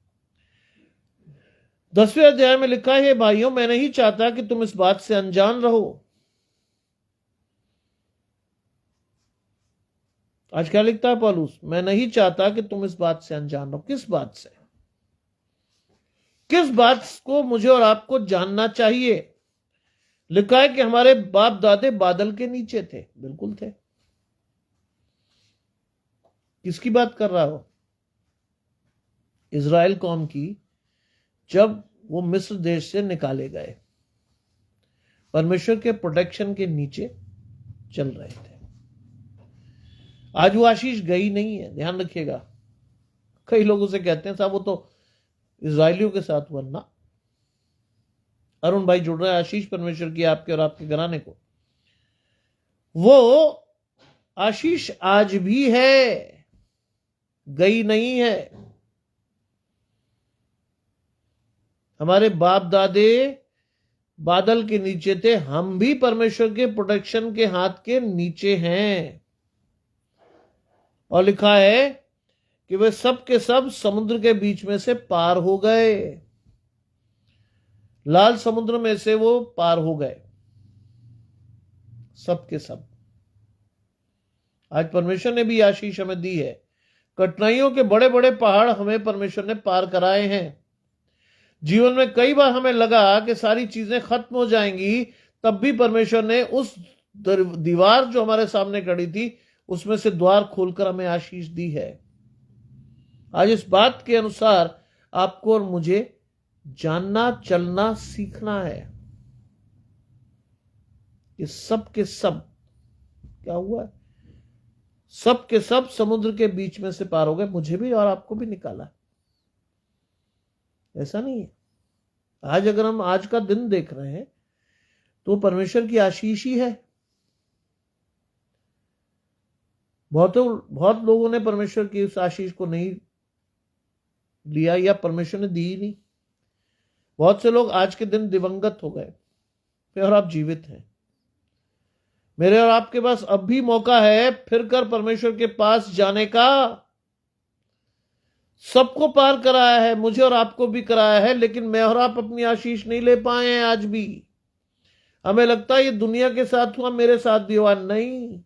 10वें अध्याय में लिखा है भाइयों मैं नहीं चाहता कि तुम इस बात से अनजान रहो। आज क्या लिखता है पौलुस, मैं नहीं चाहता कि तुम इस बात से अनजान रहो। किस बात से, किस बात को मुझे और आपको जानना चाहिए। लिखा है कि हमारे बाप दादे बादल के नीचे थे, बिल्कुल थे। किसकी बात कर रहा हो, इजराइल कौम की। जब वो मिस्र देश से निकाले गए परमेश्वर के प्रोटेक्शन के नीचे चल रहे थे। आज वो आशीष गई नहीं है, ध्यान रखिएगा। कई लोग उसे कहते हैं साहब वो तो इजराइलियों के साथ हुआ ना। अरुण भाई जुड़ रहा है, आशीष परमेश्वर की आपके और आपके घराने को। वो आशीष आज भी है, गई नहीं है। हमारे बाप दादे बादल के नीचे थे, हम भी परमेश्वर के प्रोटेक्शन के हाथ के नीचे हैं। और लिखा है कि वे सब के सब समुद्र के बीच में से पार हो गए, लाल समुद्र में से वो पार हो गए, सब के सब। आज परमेश्वर ने भी आशीष हमें दी है। कठिनाइयों के बड़े बड़े पहाड़ हमें परमेश्वर ने पार कराए हैं। जीवन में कई बार हमें लगा कि सारी चीजें खत्म हो जाएंगी, तब भी परमेश्वर ने उस दीवार जो हमारे सामने खड़ी थी उसमें से द्वार खोलकर हमें आशीष दी है। आज इस बात के अनुसार आपको और मुझे जानना चलना सीखना है। ये सब के सब क्या हुआ है, सब के सब समुद्र के बीच में से पार हो गए। मुझे भी और आपको भी निकाला, ऐसा नहीं है। आज अगर हम आज का दिन देख रहे हैं तो परमेश्वर की आशीष ही है। बहुत लोगों ने परमेश्वर की उस आशीष को नहीं लिया या परमेश्वर ने दी ही नहीं। बहुत से लोग आज के दिन दिवंगत हो गए और आप जीवित हैं। मेरे और आपके पास अब भी मौका है फिर कर परमेश्वर के पास जाने का। सबको पार कराया है, मुझे और आपको भी कराया है, लेकिन मैं और आप अपनी आशीष नहीं ले पाए हैं आज भी। हमें लगता है ये दुनिया के साथ हुआ, मेरे साथ भी हुआ। नहीं,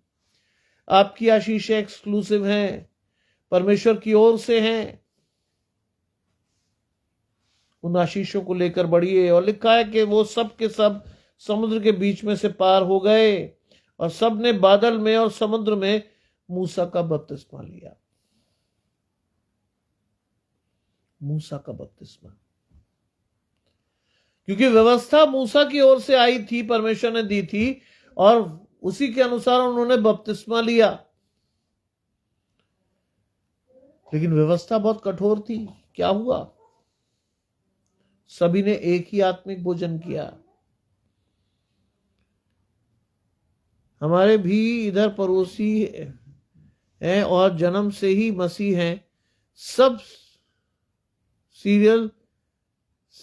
आपकी आशीषें एक्सक्लूसिव हैं, परमेश्वर की ओर से हैं। उन आशीषों को लेकर बढ़िए। और लिखा है कि वो सब के सब समुद्र के बीच में से पार हो गए और सब ने बादल में और समुद्र में मूसा का बपतिस्मा लिया। मूसा का बपतिस्मा, क्योंकि व्यवस्था मूसा की ओर से आई थी, परमेश्वर ने दी थी, और उसी के अनुसार उन्होंने बपतिस्मा लिया। लेकिन व्यवस्था बहुत कठोर थी। क्या हुआ? सभी ने एक ही आत्मिक भोजन किया। हमारे भी इधर पड़ोसी हैं और जन्म से ही मसीह हैं। सब सीरियल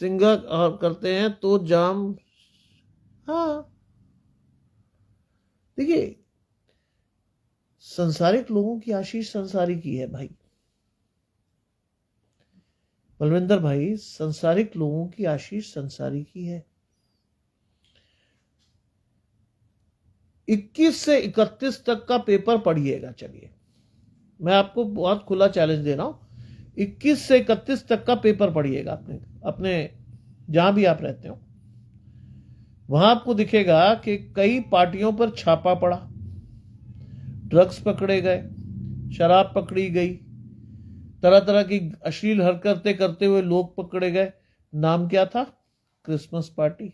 सिंगर करते हैं तो जाम। हाँ, देखिए, संसारिक लोगों की आशीष संसारी की है भाई। बलविंदर भाई, संसारिक लोगों की आशीष संसारी की है। 21 से 31 तक का पेपर पढ़िएगा। चलिए, मैं आपको बहुत खुला चैलेंज दे रहा हूं। 21 से 31 तक का पेपर पढ़िएगा अपने जहां भी आप रहते हो। वहां आपको दिखेगा कि कई पार्टियों पर छापा पड़ा, ड्रग्स पकड़े गए, शराब पकड़ी गई, तरह तरह की अश्लील हरकतें करते हुए लोग पकड़े गए। नाम क्या था? Christmas party.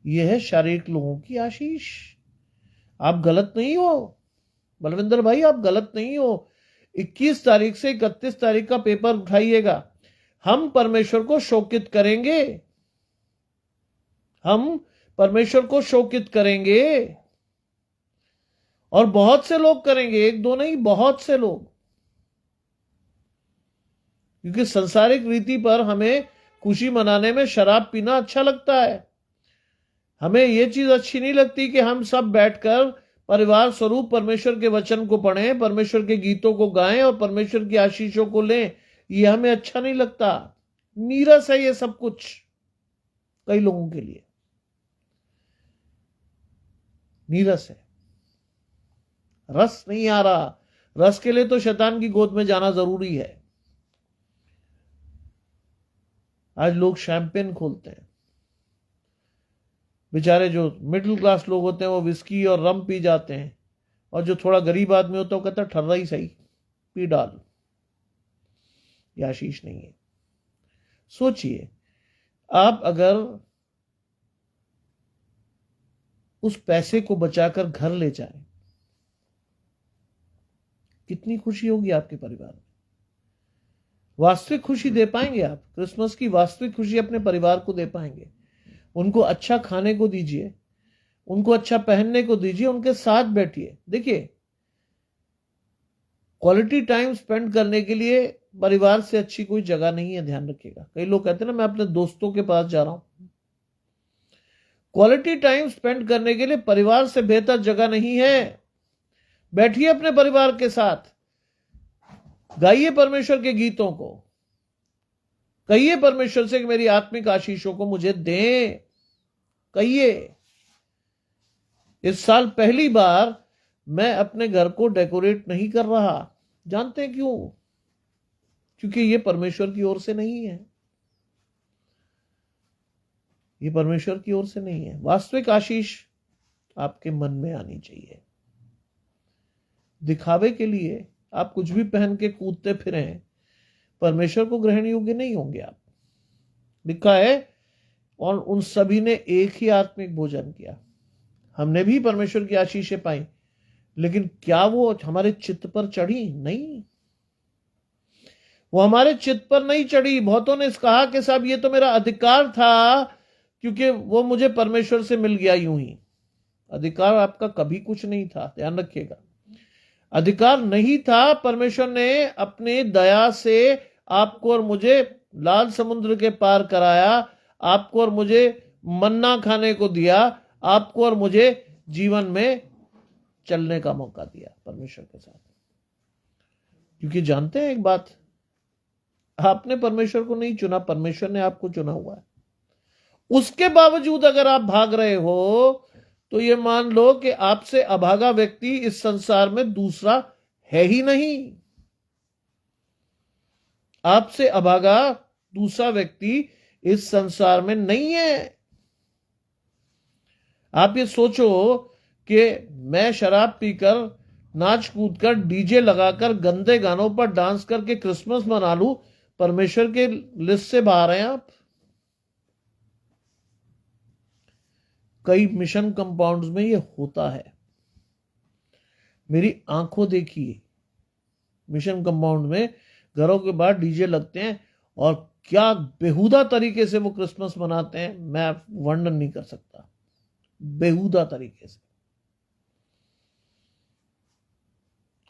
यह है शारीरिक लोगों की आशीष। आप गलत नहीं हो बलविंदर भाई, आप गलत नहीं हो। 21 तारीख से 31 तारीख का पेपर उठाइएगा। हम परमेश्वर को शोकित करेंगे, हम परमेश्वर को शोकित करेंगे, और बहुत से लोग करेंगे, एक दो नहीं, बहुत से लोग। क्योंकि संसारिक रीति पर हमें खुशी मनाने में शराब पीना अच्छा लगता है। हमें यह चीज अच्छी नहीं लगती कि हम सब बैठकर परिवार स्वरूप परमेश्वर के वचन को पढ़ें, परमेश्वर के गीतों को गाएं और परमेश्वर की आशीषों को लें। यह हमें अच्छा नहीं लगता। नीरस है ये सब कुछ कई लोगों के लिए, नीरस है। रस नहीं आ रहा। रस के लिए तो शैतान की गोद में जाना जरूरी है। आज लोग शैंपेन खोलते हैं। बेचारे जो मिडिल क्लास लोग होते हैं वो विस्की और रम पी जाते हैं, और जो थोड़ा गरीब आदमी होता है वो कहता है ठर्रा ही सही, पी डाल। ये आशीष नहीं है। सोचिए, आप अगर उस पैसे को बचाकर घर ले जाएं, कितनी खुशी होगी आपके परिवार में। वास्तविक खुशी दे पाएंगे आप? क्रिसमस की वास्तविक खुशी अपने परिवार को दे पाएंगे? उनको अच्छा खाने को दीजिए, उनको अच्छा पहनने को दीजिए, उनके साथ बैठिए। देखिए, क्वालिटी टाइम स्पेंड करने के लिए परिवार से अच्छी कोई जगह नहीं है। ध्यान रखिएगा। कई लोग कहते हैं ना, मैं अपने दोस्तों के पास जा रहा हूं। क्वालिटी टाइम स्पेंड करने के लिए परिवार से बेहतर जगह नहीं है। बैठिए अपने परिवार के साथ, गाइए परमेश्वर के गीतों को, कहिए परमेश्वर से कि मेरी आत्मिक आशीषों को मुझे दें। कहिए, इस साल पहली बार मैं अपने घर को डेकोरेट नहीं कर रहा। जानते हैं क्यों? क्योंकि यह परमेश्वर की ओर से नहीं है। ये परमेश्वर की ओर से नहीं है। वास्तविक आशीष आपके मन में आनी चाहिए। दिखावे के लिए आप कुछ भी पहन के कूदते फिरें, परमेश्वर को ग्रहण योग्य नहीं होंगे आप। लिखा है, और उन सभी ने एक ही आत्मिक भोजन किया। हमने भी परमेश्वर की आशीषें पाई, लेकिन क्या वो हमारे चित्त पर चढ़ी? नहीं, वो हमारे चित्त पर नहीं चढ़ी। बहुतों ने कहा कि साहब ये तो मेरा अधिकार था, क्योंकि वो मुझे परमेश्वर से मिल गया। यूं ही अधिकार आपका कभी कुछ नहीं था। ध्यान रखिएगा, अधिकार नहीं था। परमेश्वर ने अपने दया से आपको और मुझे लाल समुद्र के पार कराया, आपको और मुझे मन्ना खाने को दिया, आपको और मुझे जीवन में चलने का मौका दिया परमेश्वर के साथ। क्योंकि जानते हैं एक बात, आपने परमेश्वर को नहीं चुना, परमेश्वर ने आपको चुना हुआ है। उसके बावजूद अगर आप भाग रहे हो तो ये मान लो कि आपसे अभागा व्यक्ति इस संसार में दूसरा है ही नहीं। आपसे अभागा दूसरा व्यक्ति इस संसार में नहीं है। आप ये सोचो कि मैं शराब पीकर, नाच कूद कर, डीजे लगाकर, गंदे गानों पर डांस करके क्रिसमस मना लूं, परमेश्वर के लिस्ट से बाहर हैं आप। कई मिशन कंपाउंड्स में ये होता है, मेरी आंखों देखिए। मिशन कंपाउंड में घरों के बाहर डीजे लगते हैं और क्या बेहुदा तरीके से वो क्रिसमस मनाते हैं, मैं वर्णन नहीं कर सकता। बेहुदा तरीके से।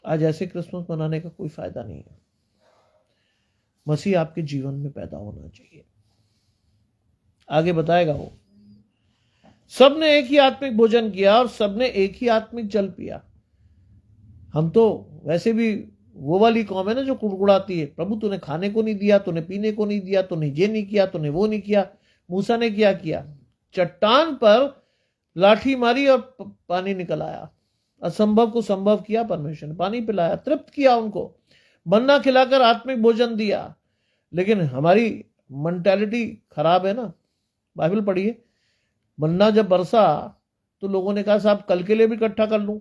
आज ऐसे क्रिसमस मनाने का कोई फायदा नहीं है। मसीह आपके जीवन में पैदा होना चाहिए। आगे बताएगा वो, सबने एक ही आत्मिक भोजन किया और सबने एक ही आत्मिक जल पिया। हम तो वैसे भी वो वाली कौम है ना जो कुड़कुड़ाती है, प्रभु तूने खाने को नहीं दिया, तूने पीने को नहीं दिया, तूने ये नहीं किया, तूने वो नहीं किया। मूसा ने क्या किया? चट्टान पर लाठी मारी और पानी निकल आया। असंभव को संभव किया परमेश्वर ने, पानी पिलाया, तृप्त किया उनको, मन्ना खिलाकर आत्मिक भोजन दिया। लेकिन हमारी मेंटालिटी खराब है ना। बाइबल पढ़िए, मन्ना जब बरसा तो लोगों ने कहा साहब कल के लिए भी इकट्ठा कर लूं।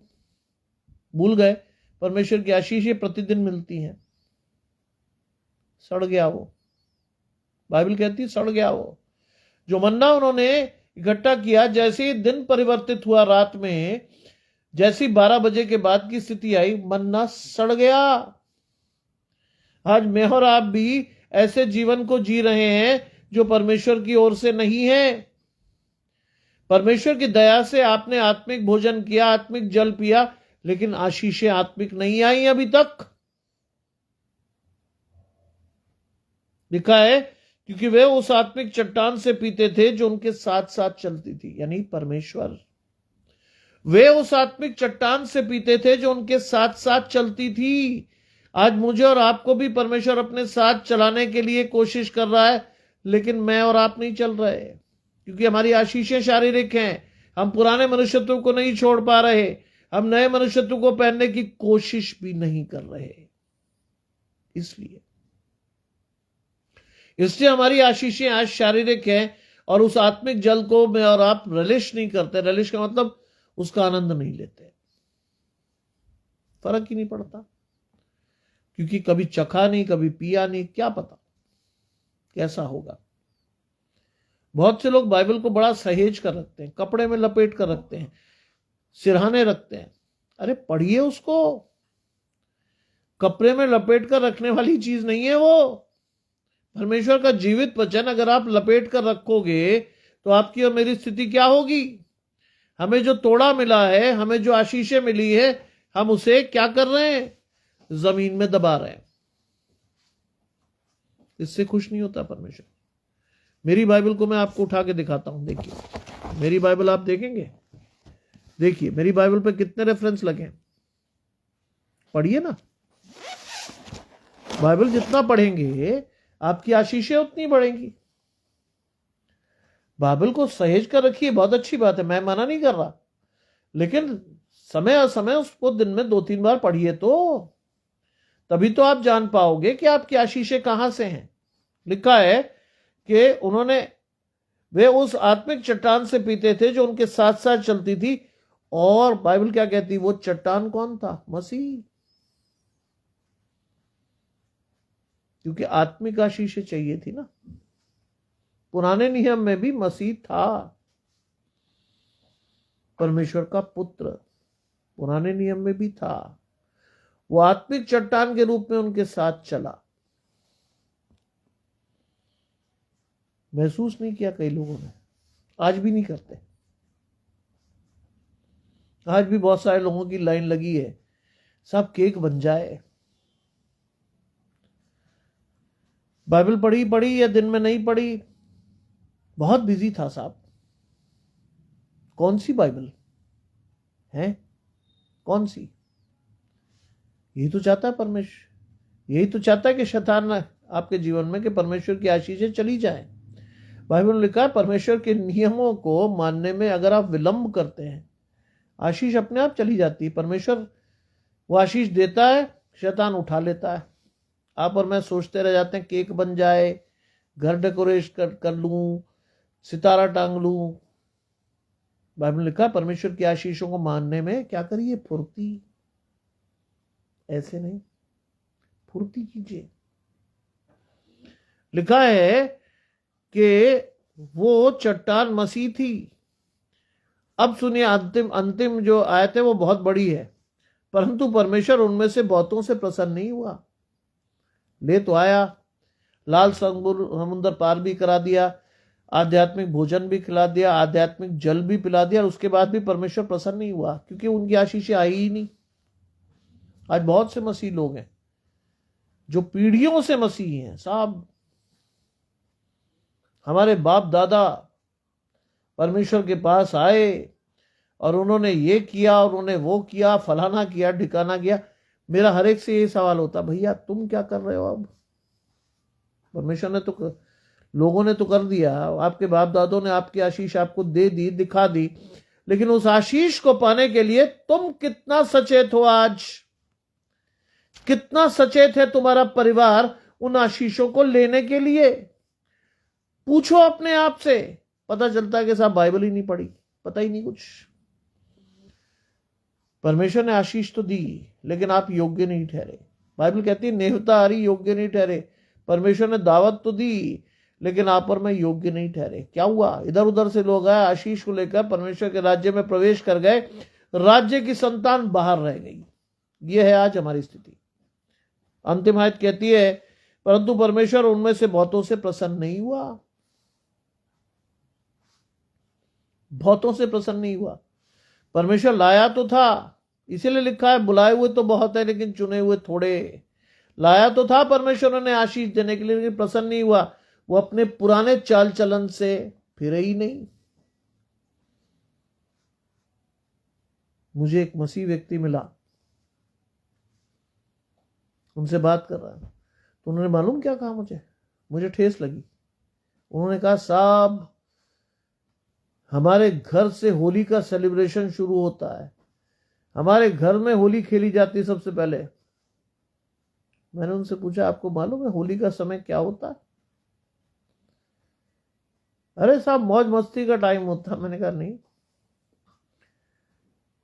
भूल गए परमेश्वर की आशीषें प्रतिदिन मिलती हैं। सड़ गया वो। बाइबल कहती है सड़ गया वो जो मन्ना उन्होंने इकट्ठा किया। जैसे ही दिन परिवर्तित हुआ रात में, जैसी 12 बजे के बाद की स्थिति आई, मन्ना सड़ गया। आज मैं और आप भी ऐसे जीवन को जी रहे हैं जो परमेश्वर की ओर से नहीं है। परमेश्वर की दया से आपने आत्मिक भोजन किया, आत्मिक जल पिया, लेकिन आशीषें आत्मिक नहीं आई अभी तक। लिखा है क्योंकि वे उस आत्मिक चट्टान से पीते थे जो उनके साथ साथ चलती थी, यानी परमेश्वर। वे उस आत्मिक चट्टान से पीते थे जो उनके साथ साथ चलती थी। आज मुझे और आपको भी परमेश्वर अपने साथ चलाने के लिए कोशिश कर रहा है, लेकिन मैं और आप नहीं चल रहे क्योंकि हमारी आशीषें शारीरिक हैं। हम पुराने मनुष्यत्व को नहीं छोड़ पा रहे, हम नए मनुष्यत्व को पहनने की कोशिश भी नहीं कर रहे। इसलिए हमारी आशीषें आज शारीरिक हैं और उस आत्मिक जल को मैं और आप रिलिश नहीं करते। रिलिश का मतलब उसका आनंद नहीं लेते। फर्क ही नहीं पड़ता क्योंकि कभी चखा नहीं, कभी पिया नहीं, क्या पता कैसा होगा। बहुत से लोग बाइबल को बड़ा सहेज कर रखते हैं, कपड़े में लपेट कर रखते हैं, सिरहाने रखते हैं। अरे पढ़िए उसको। कपड़े में लपेट कर रखने वाली चीज नहीं है वो। परमेश्वर का जीवित वचन अगर आप लपेट कर रखोगे तो आपकी और मेरी स्थिति क्या होगी? हमें जो तोड़ा मिला है, हमें जो आशीषें मिली है, हम उसे क्या कर रहे हैं? जमीन में दबा रहे हैं। इससे खुश नहीं होता परमेश्वर। मेरी बाइबल को मैं आपको उठा के दिखाता हूं, देखिए मेरी बाइबल आप देखेंगे। देखिए मेरी बाइबल पे कितने रेफरेंस लगे हैं, पढ़िए ना। बाइबल जितना पढ़ेंगे आपकी आशीषें उतनी बढ़ेंगी। बाइबल को सहेज कर रखिए, बहुत अच्छी बात है, मैं मना नहीं कर रहा, लेकिन समय असमय उसको दिन में 2-3 बार पढ़िए तो तभी तो आप जान पाओगे कि आपकी आशीषें कहां से हैं। लिखा है कि वे उस आत्मिक चट्टान से पीते थे जो उनके साथ साथ चलती थी। और बाइबल क्या कहती? वो चट्टान कौन था? मसीह। क्योंकि आत्मिक आशीषें चाहिए थी ना। पुराने नियम में भी मसीह था, परमेश्वर का पुत्र पुराने नियम में भी था। वो आत्मिक चट्टान के रूप में उनके साथ चला। महसूस नहीं किया कई लोगों ने, आज भी नहीं करते। आज भी बहुत सारे लोगों की लाइन लगी है, सब केक बन जाए। बाइबल पढ़ी पढ़ी या दिन में नहीं पढ़ी, बहुत बिजी था साहब। कौन सी बाइबल है, कौन सी? यही तो चाहता है परमेश्वर, यही तो चाहता है कि शैतान आपके जीवन में कि परमेश्वर की आशीषें चली जाए। बाइबल में लिखा है परमेश्वर के नियमों को मानने में अगर आप विलंब करते हैं, आशीष अपने आप चली जाती है। परमेश्वर वो आशीष देता है, शैतान उठा लेता है। आप और मैं सोचते रह जाते हैं केक बन जाए, घर डेकोरेट कर लूं, सितारा टांग लूं। बाइबल में लिखा है परमेश्वर की आशीषों को मानने में क्या करिए, फुर्ती। ऐसे नहीं, फुर्ती कीजिए। लिखा है कि वो चट्टान मसीह थी। अब सुनिए, अंतिम अंतिम जो आयत है वो बहुत बड़ी है। परंतु परमेश्वर उनमें से बहुतों से प्रसन्न नहीं हुआ। ले तो आया, लाल समुद्र पार भी करा दिया, आध्यात्मिक भोजन भी खिला दिया, आध्यात्मिक जल भी पिला दिया, और उसके बाद भी परमेश्वर प्रसन्न नहीं हुआ, क्योंकि उनकी आशीषें आई ही नहीं। आज बहुत से मसीह लोग हैं जो पीढ़ियों से मसीह हैं साहब। हमारे बाप दादा परमेश्वर के पास आए और उन्होंने ये किया, उन्होंने वो किया, फलाना किया, ठिकाना किया। मेरा हर एक से ये सवाल होता, भैया तुम क्या कर रहे हो? अब परमेश्वर ने तो, लोगों ने तो कर दिया, आपके बाप दादों ने आपकी आशीष आपको दे दी, दिखा दी, लेकिन उस आशीष को पाने के लिए तुम कितना सचेत हो? आज कितना सचेत है तुम्हारा परिवार उन आशीषों को लेने के लिए? पूछो अपने आप से। पता चलता है कि साहब बाइबल ही नहीं पढ़ी, पता ही नहीं कुछ। परमेश्वर ने आशीष तो दी, लेकिन आप योग्य नहीं ठहरे। बाइबल कहती है नेवता हरी योग्य नहीं ठहरे। परमेश्वर ने दावत तो दी, लेकिन आप और मैं योग्य नहीं ठहरे। क्या हुआ? इधर उधर से लोग आए, आशीष को लेकर परमेश्वर के राज्य में प्रवेश कर गए, राज्य की संतान बाहर रह गई। यह है आज हमारी स्थिति। अंतिम आयत कहती है परंतु परमेश्वर उनमें से बहुतों से प्रसन्न नहीं हुआ। बहुतों से प्रसन्न नहीं हुआ। परमेश्वर लाया तो था, इसीलिए लिखा है बुलाए हुए तो बहुत है लेकिन चुने हुए थोड़े। लाया तो था परमेश्वर ने आशीष देने के लिए, लेकिन प्रसन्न नहीं हुआ। वो अपने पुराने चाल चलन से फिरे ही नहीं। मुझे एक मसीह व्यक्ति मिला, उनसे बात कर रहा था, तो उन्होंने मालूम क्या कहा? मुझे ठेस लगी। उन्होंने कहा साहब हमारे घर से होली का सेलिब्रेशन शुरू होता है, हमारे घर में होली खेली जाती है सबसे पहले। मैंने उनसे पूछा आपको मालूम है होली का समय क्या होता है? अरे साहब मौज मस्ती का टाइम होता है। मैंने कहा नहीं,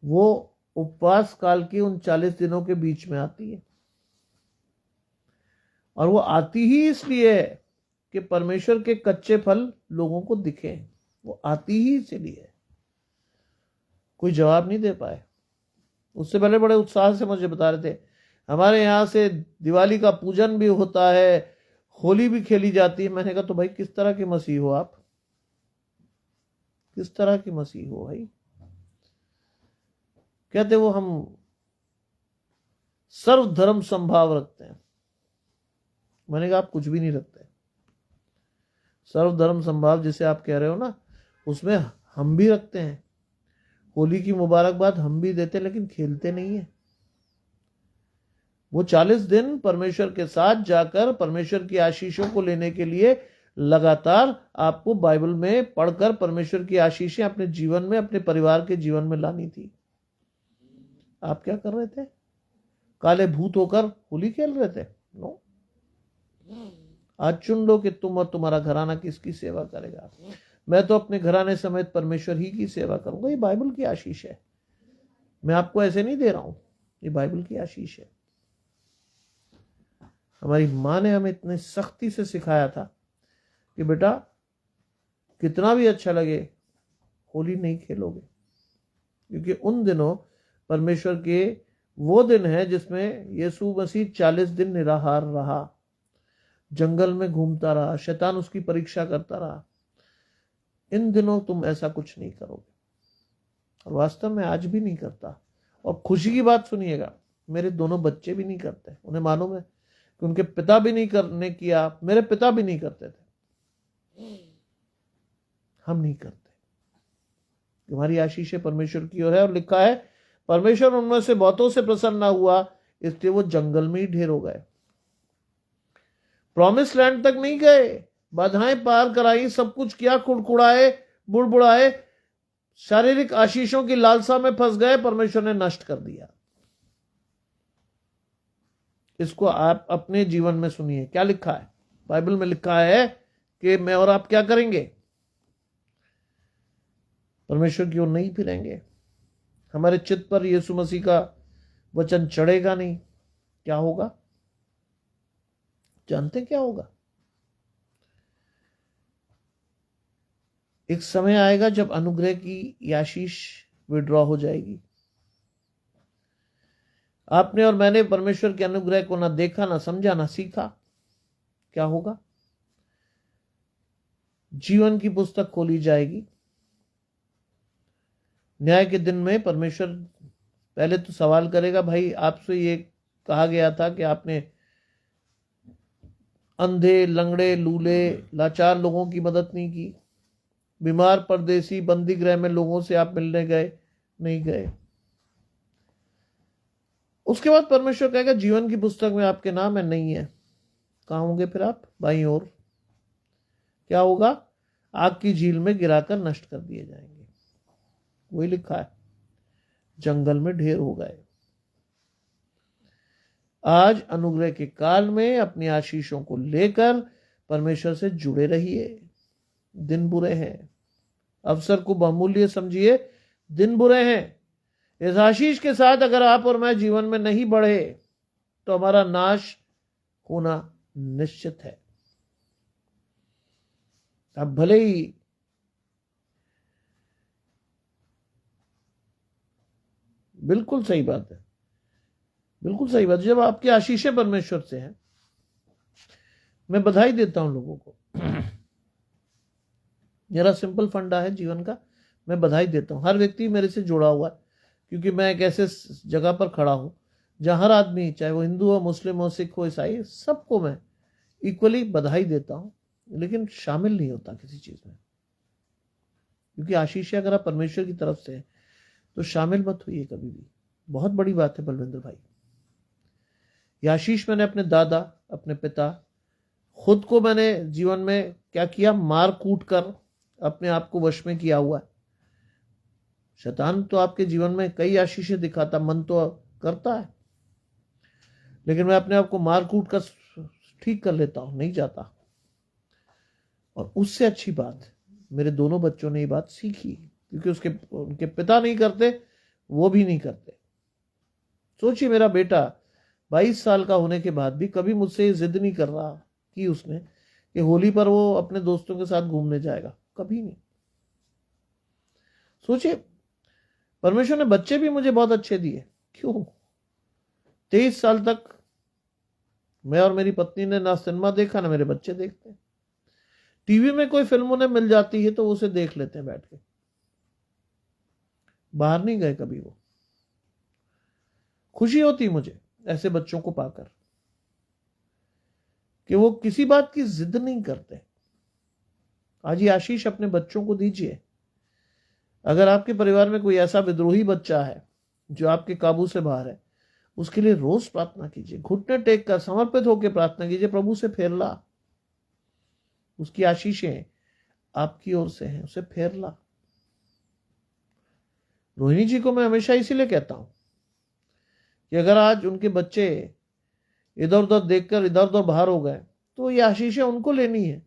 वो उपवास काल की उन 40 दिनों के बीच में आती है, और वो आती ही इसलिए है कि परमेश्वर के कच्चे फल लोगों को दिखे। वो आती ही इसलिए। कोई जवाब नहीं दे पाए। उससे पहले बड़े उत्साह से मुझे बता रहे थे हमारे यहाँ से दिवाली का पूजन भी होता है, होली भी खेली जाती है। मैंने कहा तो भाई किस तरह के मसीह हो आप? किस तरह के मसीह हो भाई? कहते वो हम सर्वधर्म संभाव रखते हैं। मैंने कहा आप कुछ भी नहीं रखते। सर्वधर्म संभाव जिसे आप कह रहे हो ना, उसमें हम भी रखते हैं। होली की मुबारकबाद हम भी देते, लेकिन खेलते नहीं है। वो 40 दिन परमेश्वर के साथ जाकर परमेश्वर की आशीषों को लेने के लिए लगातार आपको बाइबल में पढ़कर परमेश्वर की आशीषें अपने जीवन में, अपने परिवार के जीवन में लानी थी। आप क्या कर रहे थे? काले भूत होकर होली खेल रहे थे? नो। आज चुन लो कि तुम और तुम्हारा घराना किसकी सेवा करेगा। मैं तो अपने घराने समेत परमेश्वर ही की सेवा करूंगा। ये बाइबल की आशीष है, मैं आपको ऐसे नहीं दे रहा हूं, ये बाइबल की आशीष है। हमारी माँ ने हमें इतने सख्ती से सिखाया था कि बेटा कितना भी अच्छा लगे होली नहीं खेलोगे, क्योंकि उन दिनों परमेश्वर के वो दिन है जिसमें यीशु मसीह 40 दिन निराहार रहा, जंगल में घूमता रहा, शैतान उसकी परीक्षा करता रहा। इन दिनों तुम ऐसा कुछ नहीं करोगे, और वास्तव में आज भी नहीं करता। और खुशी की बात सुनिएगा, मेरे दोनों बच्चे भी नहीं करते। उन्हें मालूम है कि उनके पिता भी नहीं करने किया, मेरे पिता भी नहीं करते थे, हम नहीं करते। तुम्हारी आशीषें परमेश्वर की ओर है, और लिखा है परमेश्वर उनमें से बहुतों से प्रसन्न ना हुआ, इसलिए वो जंगल में ही ढेर हो गए। प्रॉमिस लैंड तक नहीं गए, बाधाएं पार कराई, सब कुछ किया, कुड़कुड़ाए, बुड़बुड़ाए, शारीरिक आशीषों की लालसा में फंस गए, परमेश्वर ने नष्ट कर दिया। इसको आप अपने जीवन में सुनिए, क्या लिखा है बाइबल में? लिखा है कि मैं और आप क्या करेंगे? परमेश्वर की ओर नहीं फिरेंगे, हमारे चित्त पर यीशु मसीह का वचन चढ़ेगा नहीं। क्या होगा? जानते क्या होगा? एक समय आएगा जब अनुग्रह की आशीष विड्रॉ हो जाएगी। आपने और मैंने परमेश्वर के अनुग्रह को ना देखा, ना समझा, ना सीखा। क्या होगा? जीवन की पुस्तक खोली जाएगी। न्याय के दिन में परमेश्वर पहले तो सवाल करेगा, भाई आपसे ये कहा गया था कि आपने अंधे, लंगड़े, लूले, लाचार लोगों की मदद नहीं की, बीमार, परदेसी, बंदी गृह में लोगों से आप मिलने गए नहीं गए। उसके बाद परमेश्वर कहेगा जीवन की पुस्तक में आपके नाम है, नहीं है। कहां होंगे फिर आप? बाईं ओर। क्या होगा? आग की झील में गिराकर नष्ट कर दिए जाएंगे। वही लिखा है, जंगल में ढेर हो गए। आज अनुग्रह के काल में अपनी आशीषों को लेकर परमेश्वर से जुड़े रहिए। दिन बुरे हैं, अवसर को बहुमूल्य समझिए। दिन बुरे हैं। इस आशीष के साथ अगर आप और मैं जीवन में नहीं बढ़े तो हमारा नाश होना निश्चित है। अब भले ही बिल्कुल सही बात है, बिल्कुल सही बात। जब आपकी आशीषें परमेश्वर से हैं, मैं बधाई देता हूं लोगों को। मेरा सिंपल फंडा है जीवन का, मैं बधाई देता हूं। हर व्यक्ति मेरे से जुड़ा हुआ है, क्योंकि मैं एक ऐसे जगह पर खड़ा हूं जहां हर आदमी, चाहे वो हिंदू हो, मुस्लिम हो, सिख हो, ईसाई, सबको मैं इक्वली बधाई देता हूं, लेकिन शामिल नहीं होता किसी चीज में। क्योंकि आशीष अगर आप परमेश्वर की तरफ से है तो शामिल मत होइए कभी भी। बहुत बड़ी बात है बलविंदर भाई। यह आशीष मैंने अपने दादा, अपने पिता, खुद को मैंने जीवन में क्या किया? मार कूट कर अपने आप को वश में किया हुआ है। शैतान तो आपके जीवन में कई आशीषें दिखाता, मन तो करता है, लेकिन मैं अपने आप को मार कूट कर ठीक कर लेता हूं, नहीं जाता। और उससे अच्छी बात, मेरे दोनों बच्चों ने ये बात सीखी, क्योंकि उनके पिता नहीं करते, वो भी नहीं करते। सोचिए, मेरा बेटा 22 साल का होने के बाद भी कभी मुझसे जिद नहीं कर रहा कि उसने कि होली पर वो अपने दोस्तों के साथ घूमने जाएगा, कभी नहीं। सोचिए, परमेश्वर ने बच्चे भी मुझे बहुत अच्छे दिए। क्यों? 23 साल तक मैं और मेरी पत्नी ने ना सिनेमा देखा, ना मेरे बच्चे देखते। टीवी में कोई फिल्म उन्हें मिल जाती है तो उसे देख लेते हैं बैठ के, बाहर नहीं गए कभी वो। खुशी होती मुझे ऐसे बच्चों को पाकर कि वो किसी बात की जिद नहीं करते। आज ये आशीष अपने बच्चों को दीजिए। अगर आपके परिवार में कोई ऐसा विद्रोही बच्चा है जो आपके काबू से बाहर है, उसके लिए रोज प्रार्थना कीजिए, घुटने टेक कर समर्पित होकर प्रार्थना कीजिए, प्रभु से फेर ला। उसकी आशीषें आपकी ओर से हैं, उसे फेर ला। रोहिणी जी को मैं हमेशा इसीलिए कहता हूं कि अगर आज उनके बच्चे इधर उधर देखकर इधर उधर बाहर हो गए तो ये आशीषें उनको लेनी है।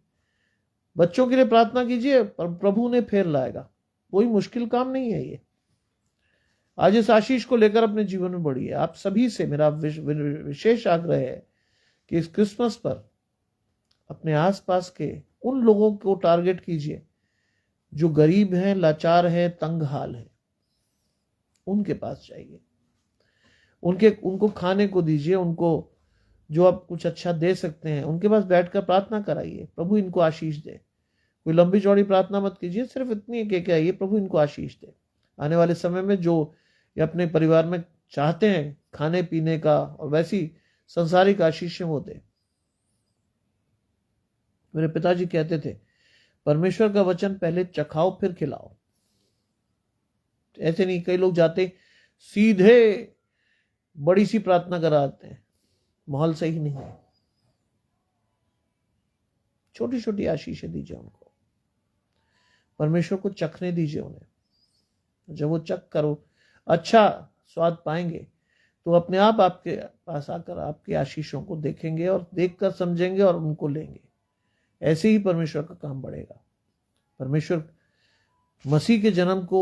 बच्चों के लिए प्रार्थना कीजिए, प्रभु उन्हें फेर लाएगा। कोई मुश्किल काम नहीं है ये। आज इस आशीष को लेकर अपने जीवन में बढ़िए। आप सभी से मेरा विशेष आग्रह है कि इस क्रिसमस पर अपने आसपास के उन लोगों को टारगेट कीजिए जो गरीब हैं, लाचार हैं, तंग हाल हैं। उनके पास जाइए, उनको खाने को दीजिए, उनको जो आप कुछ अच्छा दे सकते हैं उनके पास बैठकर प्रार्थना कराइए, प्रभु इनको आशीष दे। कोई लंबी चौड़ी प्रार्थना मत कीजिए, सिर्फ इतनी है कि आइए, प्रभु इनको आशीष दे। आने वाले समय में जो ये अपने परिवार में चाहते हैं खाने पीने का और वैसी संसारिक आशीषें वो दे। मेरे पिताजी कहते थे, परमेश्वर का वचन पहले चखाओ फिर खिलाओ। ऐसे नहीं, कई लोग जाते सीधे बड़ी सी प्रार्थना कराते हैं, माहौल सही नहीं है। छोटी छोटी आशीषें दीजिए उनको, परमेश्वर को चखने दीजिए उन्हें। जब वो चख करो अच्छा स्वाद पाएंगे तो अपने आप आपके पास आकर आपकी आशीषों को देखेंगे और देखकर समझेंगे और उनको लेंगे। ऐसे ही परमेश्वर का काम बढ़ेगा। परमेश्वर मसीह के जन्म को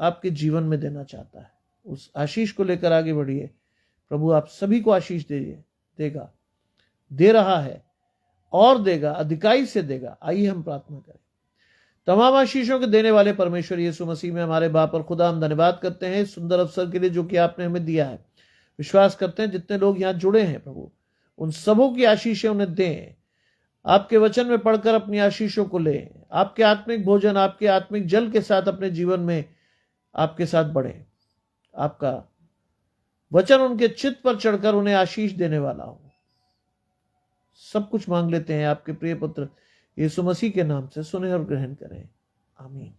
आपके जीवन में देना चाहता है। उस आशीष को लेकर आगे बढ़िए। प्रभु आप सभी को आशीष देगा, दे रहा है और देगा, अधिकाई से देगा। आइए हम प्रार्थना करें। तमाम आशीषों के देने वाले परमेश्वर यीशु मसीह में हमारे बाप और खुदा, हम धन्यवाद करते हैं इस सुंदर अवसर के लिए जो कि आपने हमें दिया है। विश्वास करते हैं जितने लोग यहाँ जुड़े हैं प्रभु, उन सबों की आशीषें उन्हें दें। आपके वचन में पढ़कर अपनी आशीषों को लें। आपके आत्मिक भोजन, आपके आत्मिक जल के साथ अपने जीवन में आपके साथ बढ़े। आपका वचन उनके चित्त पर चढ़कर उन्हें आशीष देने वाला हो। सब कुछ मांग लेते हैं आपके प्रिय पुत्र यीशु मसीह के नाम से, सुने और ग्रहण करें। आमीन।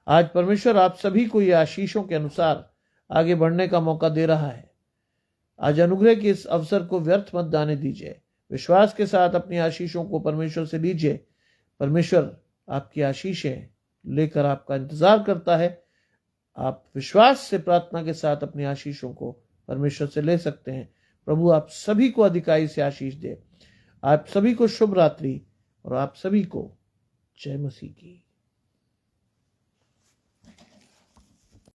आज परमेश्वर आप सभी को ये आशीषों के अनुसार आगे बढ़ने का मौका दे रहा है। आज अनुग्रह के इस अवसर को व्यर्थ मत जाने दीजिए। विश्वास के साथ अपनी आशीषों को परमेश्वर से लीजिए। परमेश्वर आपकी आशीषें लेकर आपका इंतजार करता है। आप विश्वास से प्रार्थना के साथ अपनी आशीषों को परमेश्वर से ले सकते हैं। प्रभु आप सभी को अधिकाई से आशीष दे। आप सभी को शुभ रात्रि और आप सभी को जय मसीह की।